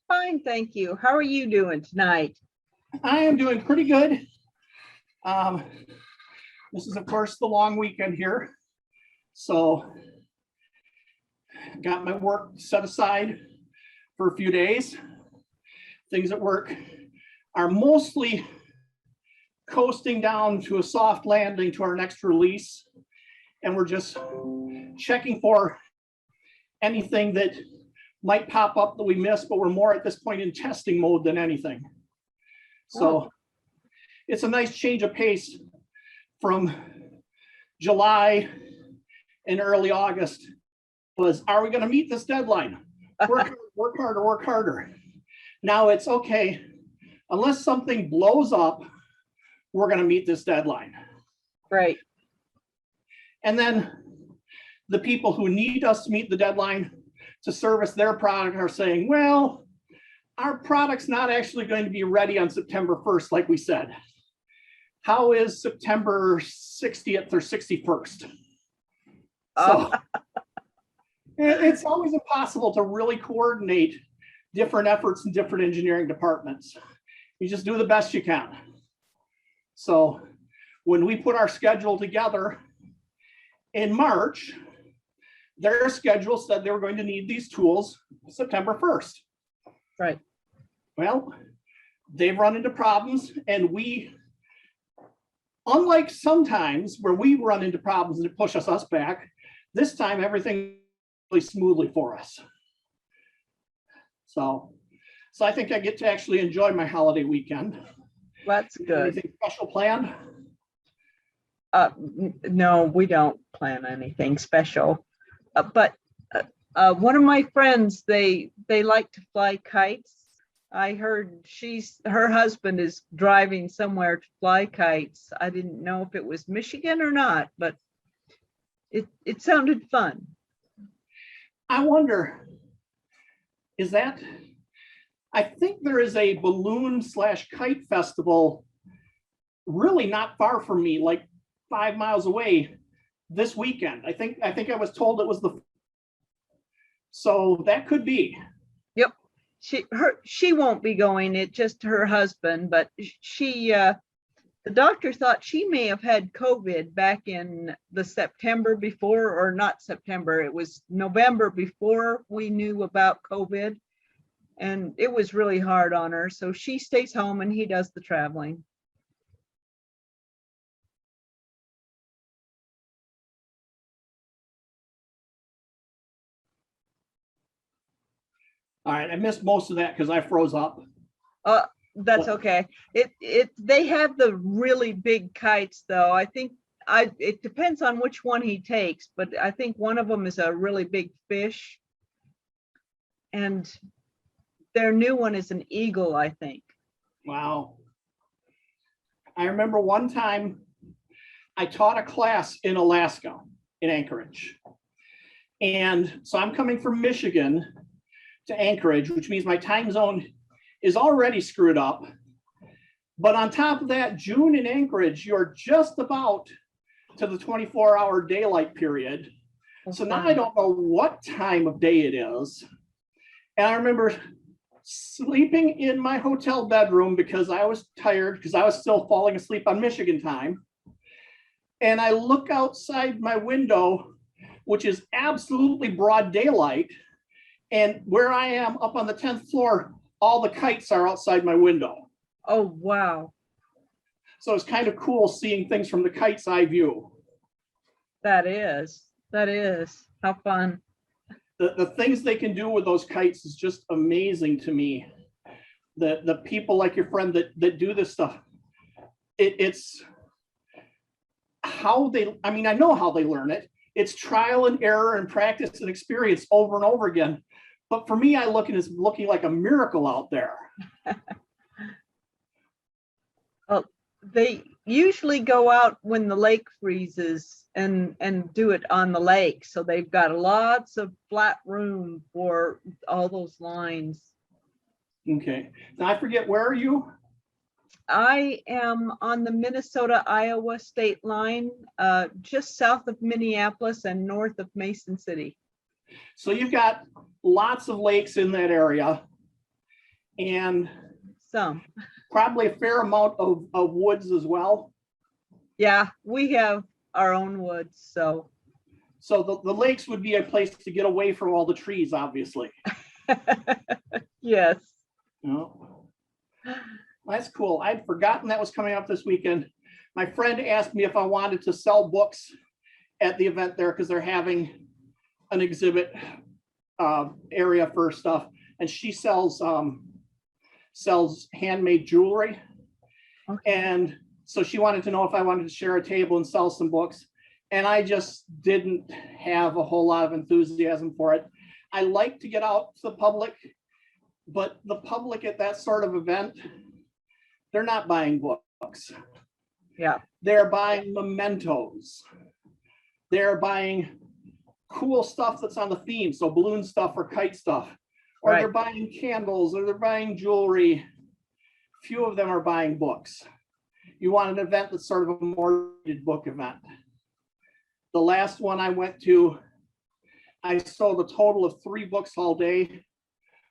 S2: Fine, thank you. How are you doing tonight?
S1: I am doing pretty good. This is, of course, the long weekend here. So got my work set aside for a few days. Things at work are mostly coasting down to a soft landing to our next release. And we're just checking for anything that might pop up that we missed, but we're more at this point in testing mode than anything. So it's a nice change of pace from July and early August. Was, are we going to meet this deadline? Work harder, work harder. Now it's okay, unless something blows up, we're going to meet this deadline.
S2: Right.
S1: And then the people who need us to meet the deadline to service their product are saying, well, our product's not actually going to be ready on September 1st, like we said. How is September 60th or 61st? So it's always impossible to really coordinate different efforts in different engineering departments. You just do the best you can. So when we put our schedule together in March, their schedule said they were going to need these tools September 1st.
S2: Right.
S1: Well, they've run into problems, and we, unlike sometimes where we run into problems and it pushes us back, this time everything really smoothly for us. So I think I get to actually enjoy my holiday weekend.
S2: That's good.
S1: Anything special planned?
S2: No, we don't plan anything special. But one of my friends, they like to fly kites. I heard her husband is driving somewhere to fly kites. I didn't know if it was Michigan or not, but it sounded fun.
S1: I wonder, I think there is a balloon / kite festival really not far from me, like 5 miles away this weekend. I think I was told it was so that could be.
S2: Yep. She won't be going, it just her husband, but the doctor thought she may have had COVID back in the September before, or not September, it was November before we knew about COVID. And it was really hard on her. So she stays home and he does the traveling.
S1: All right, I missed most of that because I froze up.
S2: That's okay. They have the really big kites though. I think it depends on which one he takes, but I think one of them is a really big fish. And their new one is an eagle, I think.
S1: Wow. I remember one time I taught a class in Alaska, in Anchorage. And so I'm coming from Michigan to Anchorage, which means my time zone is already screwed up. But on top of that, June in Anchorage, you're just about to the 24-hour daylight period. So now I don't know what time of day it is. And I remember sleeping in my hotel bedroom because I was tired, because I was still falling asleep on Michigan time. And I look outside my window, which is absolutely broad daylight. And where I am up on the 10th floor, all the kites are outside my window.
S2: Oh, wow.
S1: So it's kind of cool seeing things from the kite's eye view.
S2: That is. How fun.
S1: The things they can do with those kites is just amazing to me. The people like your friend that do this stuff, it's how they, I mean, I know how they learn it. It's trial and error and practice and experience over and over again. But for me, I look at it as looking like a miracle out there.
S2: Well, they usually go out when the lake freezes and do it on the lake. So they've got lots of flat room for all those lines.
S1: Okay. Now I forget, where are you?
S2: I am on the Minnesota-Iowa state line, just south of Minneapolis and north of Mason City.
S1: So you've got lots of lakes in that area and
S2: Some.
S1: probably a fair amount of woods as well.
S2: Yeah, we have our own woods, so.
S1: So the lakes would be a place to get away from all the trees, obviously.
S2: Yes.
S1: No. That's cool. I'd forgotten that was coming up this weekend. My friend asked me if I wanted to sell books at the event there because they're having an exhibit area for stuff, and she sells handmade jewelry.
S2: Okay.
S1: And so she wanted to know if I wanted to share a table and sell some books, and I just didn't have a whole lot of enthusiasm for it. I like to get out to the public, but the public at that sort of event, they're not buying books.
S2: Yeah.
S1: They're buying mementos. They're buying cool stuff that's on the theme, so balloon stuff or kite stuff, or
S2: Right.
S1: they're buying candles, or they're buying jewelry. Few of them are buying books. You want an event that's sort of a more book event. The last one I went to, I sold a total of 3 books all day.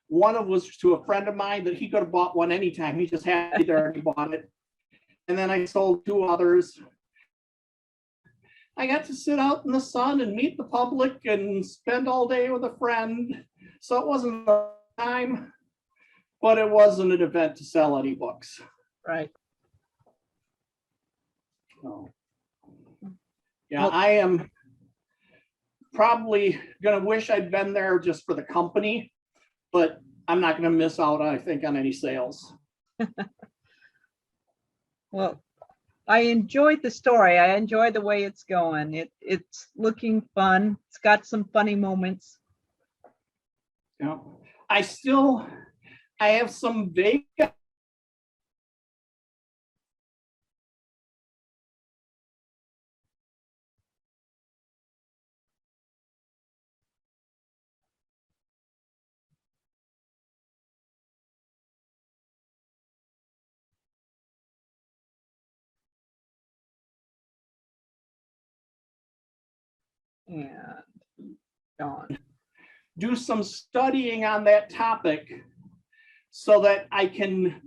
S1: One of them was to a friend of mine that he could have bought one anytime. He just had it there and he bought it. And then I sold 2 others. I got to sit out in the sun and meet the public and spend all day with a friend. So it wasn't a time, but it wasn't an event to sell any books.
S2: Right.
S1: So, yeah, I am. probably gonna wish I'd been there just for the company, but I'm not gonna miss out, I think, on any sales.
S2: Well, I enjoyed the story. I enjoy the way it's going. It's looking fun. It's got some funny moments.
S1: You know, I have some vague.
S2: And gone.
S1: Do some studying on that topic so that I can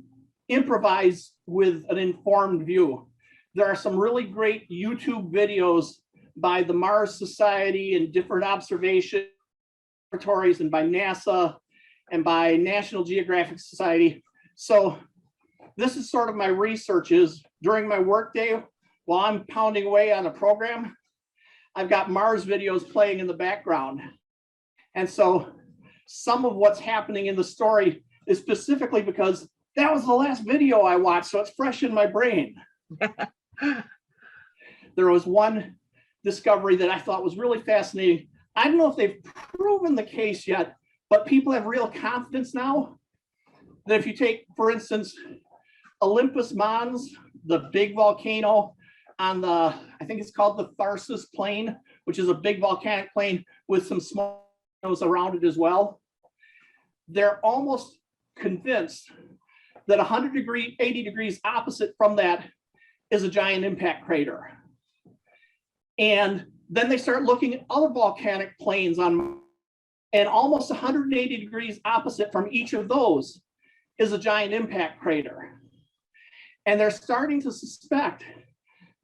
S1: improvise with an informed view. There are some really great YouTube videos by the Mars Society and different observation laboratories and by NASA and by National Geographic Society. So this is sort of my research is during my workday while I'm pounding away on a program, I've got Mars videos playing in the background. And so some of what's happening in the story is specifically because that was the last video I watched, so it's fresh in my brain. There was one discovery that I thought was really fascinating. I don't know if they've proven the case yet, but people have real confidence now that if you take, for instance, Olympus Mons, the big volcano on the, I think it's called the Tharsis Plain, which is a big volcanic plain with some small volcanoes around it as well. They're almost convinced that 80 degrees opposite from that is a giant impact crater. And then they start looking at other volcanic plains on, and almost 180 degrees opposite from each of those is a giant impact crater. And they're starting to suspect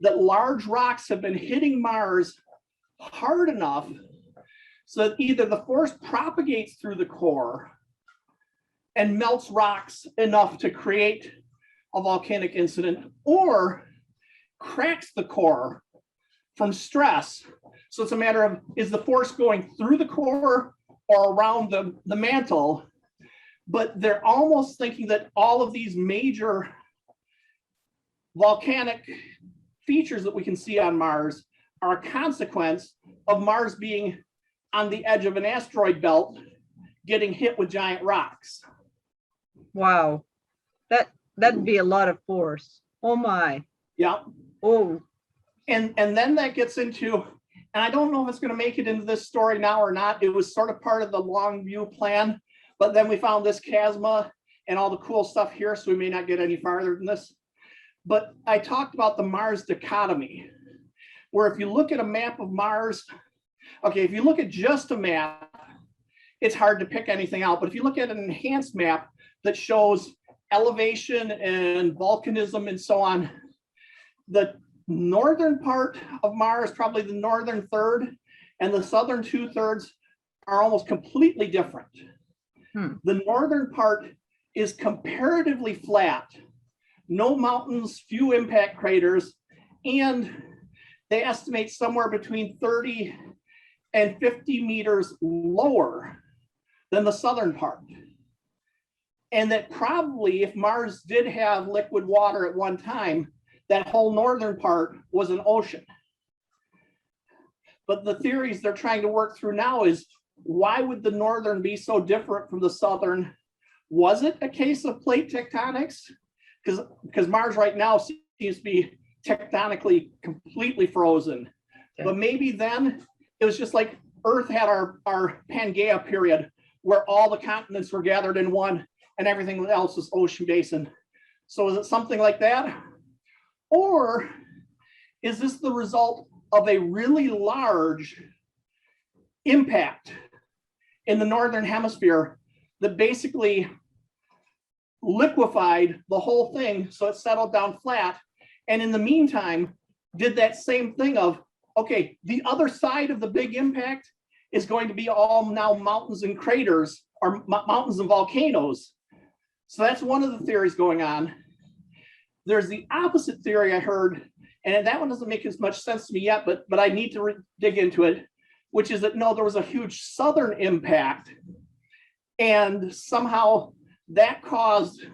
S1: that large rocks have been hitting Mars hard enough so that either the force propagates through the core and melts rocks enough to create a volcanic incident, or cracks the core from stress. So it's a matter of, is the force going through the core or around the mantle? But they're almost thinking that all of these major volcanic features that we can see on Mars are a consequence of Mars being on the edge of an asteroid belt, getting hit with giant rocks.
S2: Wow. That'd be a lot of force. Oh my.
S1: Yeah.
S2: Oh.
S1: And then that gets into, and I don't know if it's going to make it into this story now or not. It was sort of part of the long view plan, but then we found this chasma and all the cool stuff here, so we may not get any farther than this. But I talked about the Mars dichotomy, where if you look at a map of Mars, okay, if you look at just a map, it's hard to pick anything out. But if you look at an enhanced map that shows elevation and volcanism and so on, the northern part of Mars, probably the northern third, and the southern 2/3 are almost completely different. The northern part is comparatively flat, no mountains, few impact craters, and they estimate somewhere between 30 and 50 meters lower than the southern part. And that probably if Mars did have liquid water at one time, that whole northern part was an ocean. But the theories they're trying to work through now is, why would the northern be so different from the southern? Was it a case of plate tectonics? Because Mars right now seems to be tectonically completely frozen. Okay. But maybe then it was just like Earth had our Pangaea period where all the continents were gathered in one and everything else was ocean basin. So is it something like that? Or is this the result of a really large impact in the northern hemisphere that basically liquefied the whole thing so it settled down flat, and in the meantime did that same thing of, okay, the other side of the big impact is going to be all now mountains and craters, or mountains and volcanoes. So that's one of the theories going on. There's the opposite theory I heard, and that one doesn't make as much sense to me yet, but I need to dig into it, which is that no, there was a huge southern impact, and somehow that caused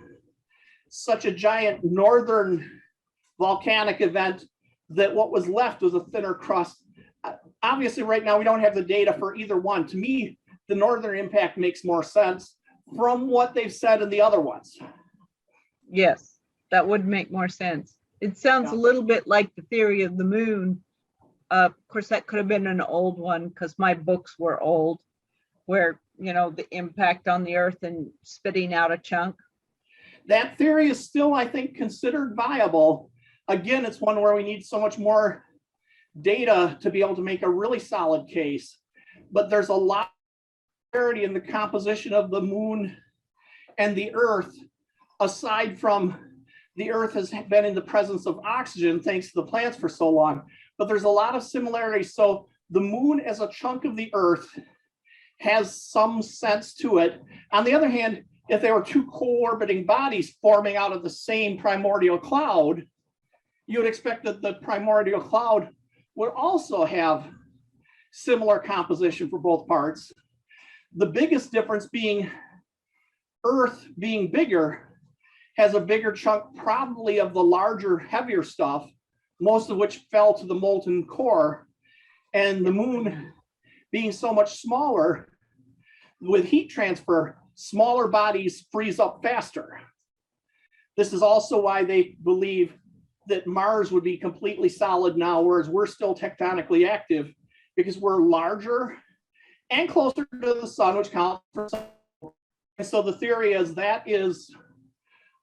S1: such a giant northern volcanic event that what was left was a thinner crust. Obviously, right now we don't have the data for either one. To me, the northern impact makes more sense from what they've said in the other ones.
S2: Yes, that would make more sense. It sounds a little bit like the theory of the moon. Of course, that could have been an old one because my books were old, where, you know, the impact on the earth and spitting out a chunk.
S1: That theory is still, I think, considered viable. Again, it's one where we need so much more data to be able to make a really solid case. But there's a lot of clarity in the composition of the moon and the earth, aside from the earth has been in the presence of oxygen thanks to the plants for so long. But there's a lot of similarities. So the moon as a chunk of the earth has some sense to it. On the other hand, if there were two co-orbiting bodies forming out of the same primordial cloud, you would expect that the primordial cloud would also have similar composition for both parts. The biggest difference being Earth being bigger has a bigger chunk probably of the larger, heavier stuff, most of which fell to the molten core, and the moon being so much smaller, with heat transfer, smaller bodies freeze up faster. This is also why they believe that Mars would be completely solid now, whereas we're still tectonically active, because we're larger and closer to the sun, which counts for some. And so the theory is that is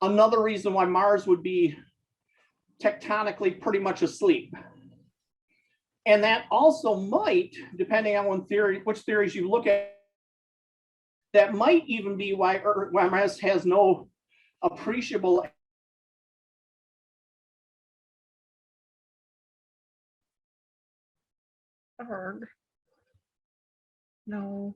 S1: another reason why Mars would be tectonically pretty much asleep. And that also might, depending on which theories you look at, that might even be why Mars has no appreciable
S2: Hard. No.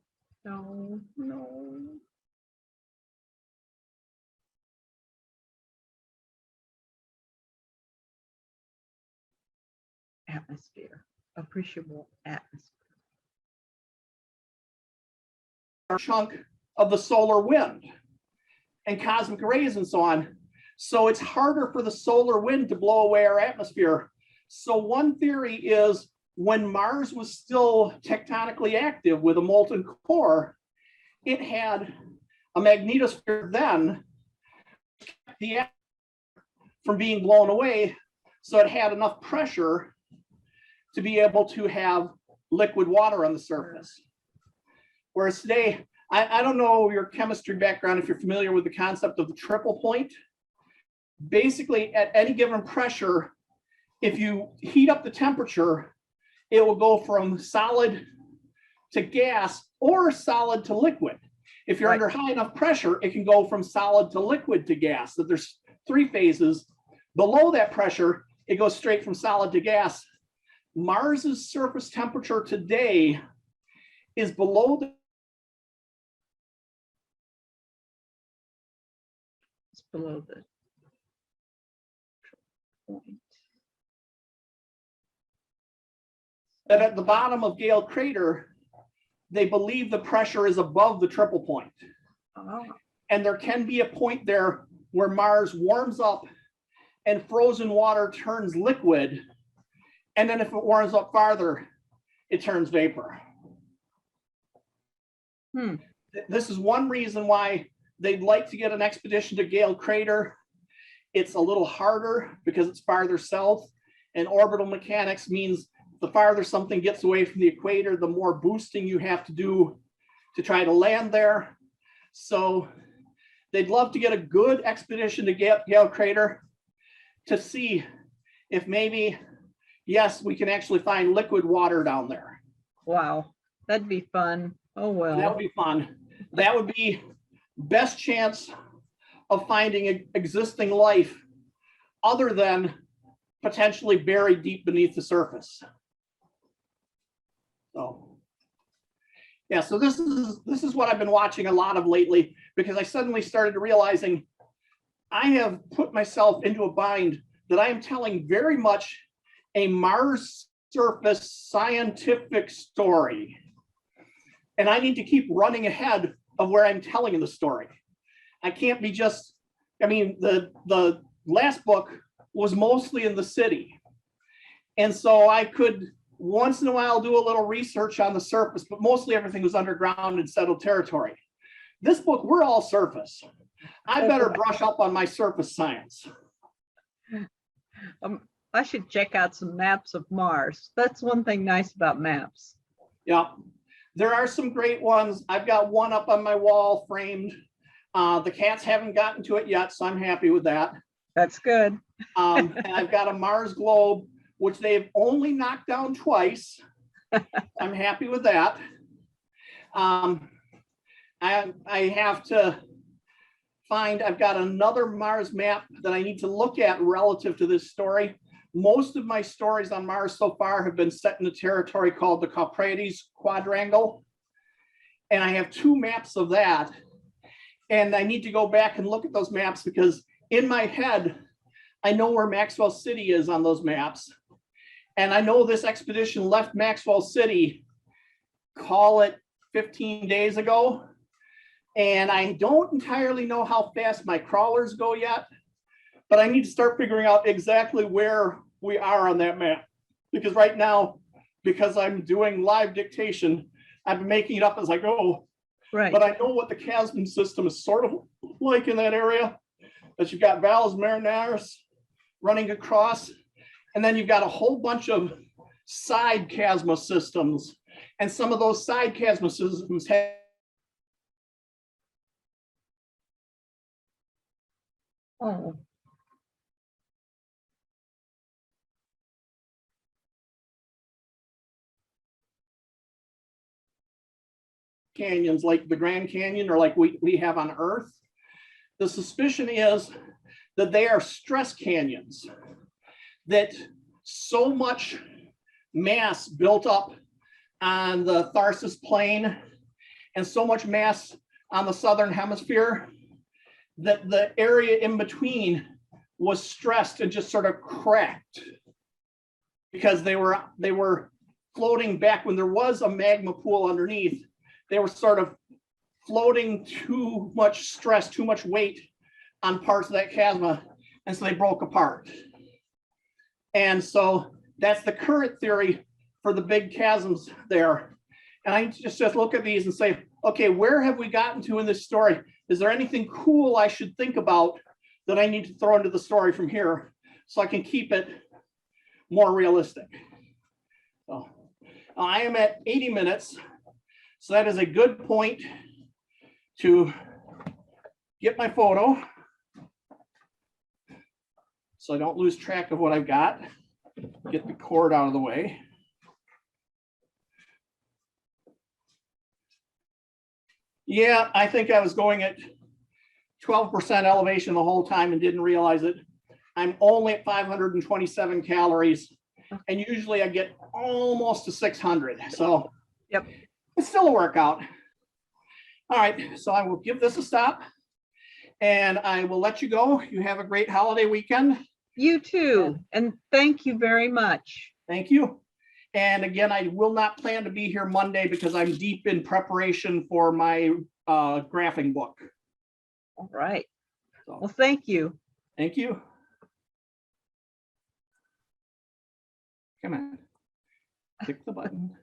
S2: Atmosphere, appreciable atmosphere.
S1: Chunk of the solar wind and cosmic rays and so on. So it's harder for the solar wind to blow away our atmosphere. So one theory is when Mars was still tectonically active with a molten core, it had a magnetosphere then the atmosphere from being blown away. So it had enough pressure to be able to have liquid water on the surface. Whereas today, I don't know your chemistry background, if you're familiar with the concept of the triple point. Basically, at any given pressure, if you heat up the temperature, it will go from solid to gas or solid to liquid. If you're under high enough pressure, it can go from solid to liquid to gas. So there's 3 phases. Below that pressure, it goes straight from solid to gas. Mars's surface temperature today is below the
S2: Below the point.
S1: that at the bottom of Gale Crater, they believe the pressure is above the triple point.
S2: Oh.
S1: And there can be a point there where Mars warms up and frozen water turns liquid. And then if it warms up farther, it turns vapor. This is one reason why they'd like to get an expedition to Gale Crater. It's a little harder because it's farther south, and orbital mechanics means the farther something gets away from the equator, the more boosting you have to do to try to land there. So they'd love to get a good expedition to Gale Crater to see if maybe, yes, we can actually find liquid water down there.
S2: Wow, that'd be fun. Oh, well.
S1: That would be fun. That would be best chance of finding existing life other than potentially buried deep beneath the surface. So yeah, so this is what I've been watching a lot of lately, because I suddenly started realizing I have put myself into a bind that I am telling very much a Mars surface scientific story. And I need to keep running ahead of where I'm telling the story. I can't be just, I mean, the last book was mostly in the city. And so I could once in a while do a little research on the surface, but mostly everything was underground and settled territory. This book, we're all surface. I better brush up on my surface science.
S2: I should check out some maps of Mars. That's one thing nice about maps.
S1: Yeah, there are some great ones. I've got one up on my wall framed. The cats haven't gotten to it yet, so I'm happy with that.
S2: That's good.
S1: And I've got a Mars globe, which they've only knocked down twice. I'm happy with that. I have to find, I've got another Mars map that I need to look at relative to this story. Most of my stories on Mars so far have been set in a territory called the Capres Quadrangle. And I have 2 maps of that. And I need to go back and look at those maps because in my head, I know where Maxwell City is on those maps. And I know this expedition left Maxwell City, call it 15 days ago. And I don't entirely know how fast my crawlers go yet, but I need to start figuring out exactly where we are on that map. Because right now, because I'm doing live dictation, I've been making it up as I go.
S2: Right.
S1: But I know what the chasm system is sort of like in that area, that you've got Valles Marineris running across, and then you've got a whole bunch of side chasma systems. And some of those side chasma systems have canyons like the Grand Canyon or like we have on Earth. The suspicion is that they are stress canyons, that so much mass built up on the Tharsis Plain and so much mass on the southern hemisphere that the area in between was stressed and just sort of cracked because they were floating back when there was a magma pool underneath. They were sort of floating too much stress, too much weight on parts of that chasma, and so they broke apart. And so that's the current theory for the big chasms there. And I just look at these and say, okay, where have we gotten to in this story? Is there anything cool I should think about that I need to throw into the story from here so I can keep it more realistic? So I am at 80 minutes. So that is a good point to get my photo so I don't lose track of what I've got. Get the cord out of the way. Yeah, I think I was going at 12% elevation the whole time and didn't realize it. I'm only at 527 calories, and usually I get almost to 600. So
S2: yep,
S1: it's still a workout. All right, so I will give this a stop, and I will let you go. You have a great holiday weekend.
S2: You too, and thank you very much.
S1: Thank you. And again, I will not plan to be here Monday because I'm deep in preparation for my graphing book.
S2: All right.
S1: So,
S2: well, thank you.
S1: Thank you. Come on. Click the button.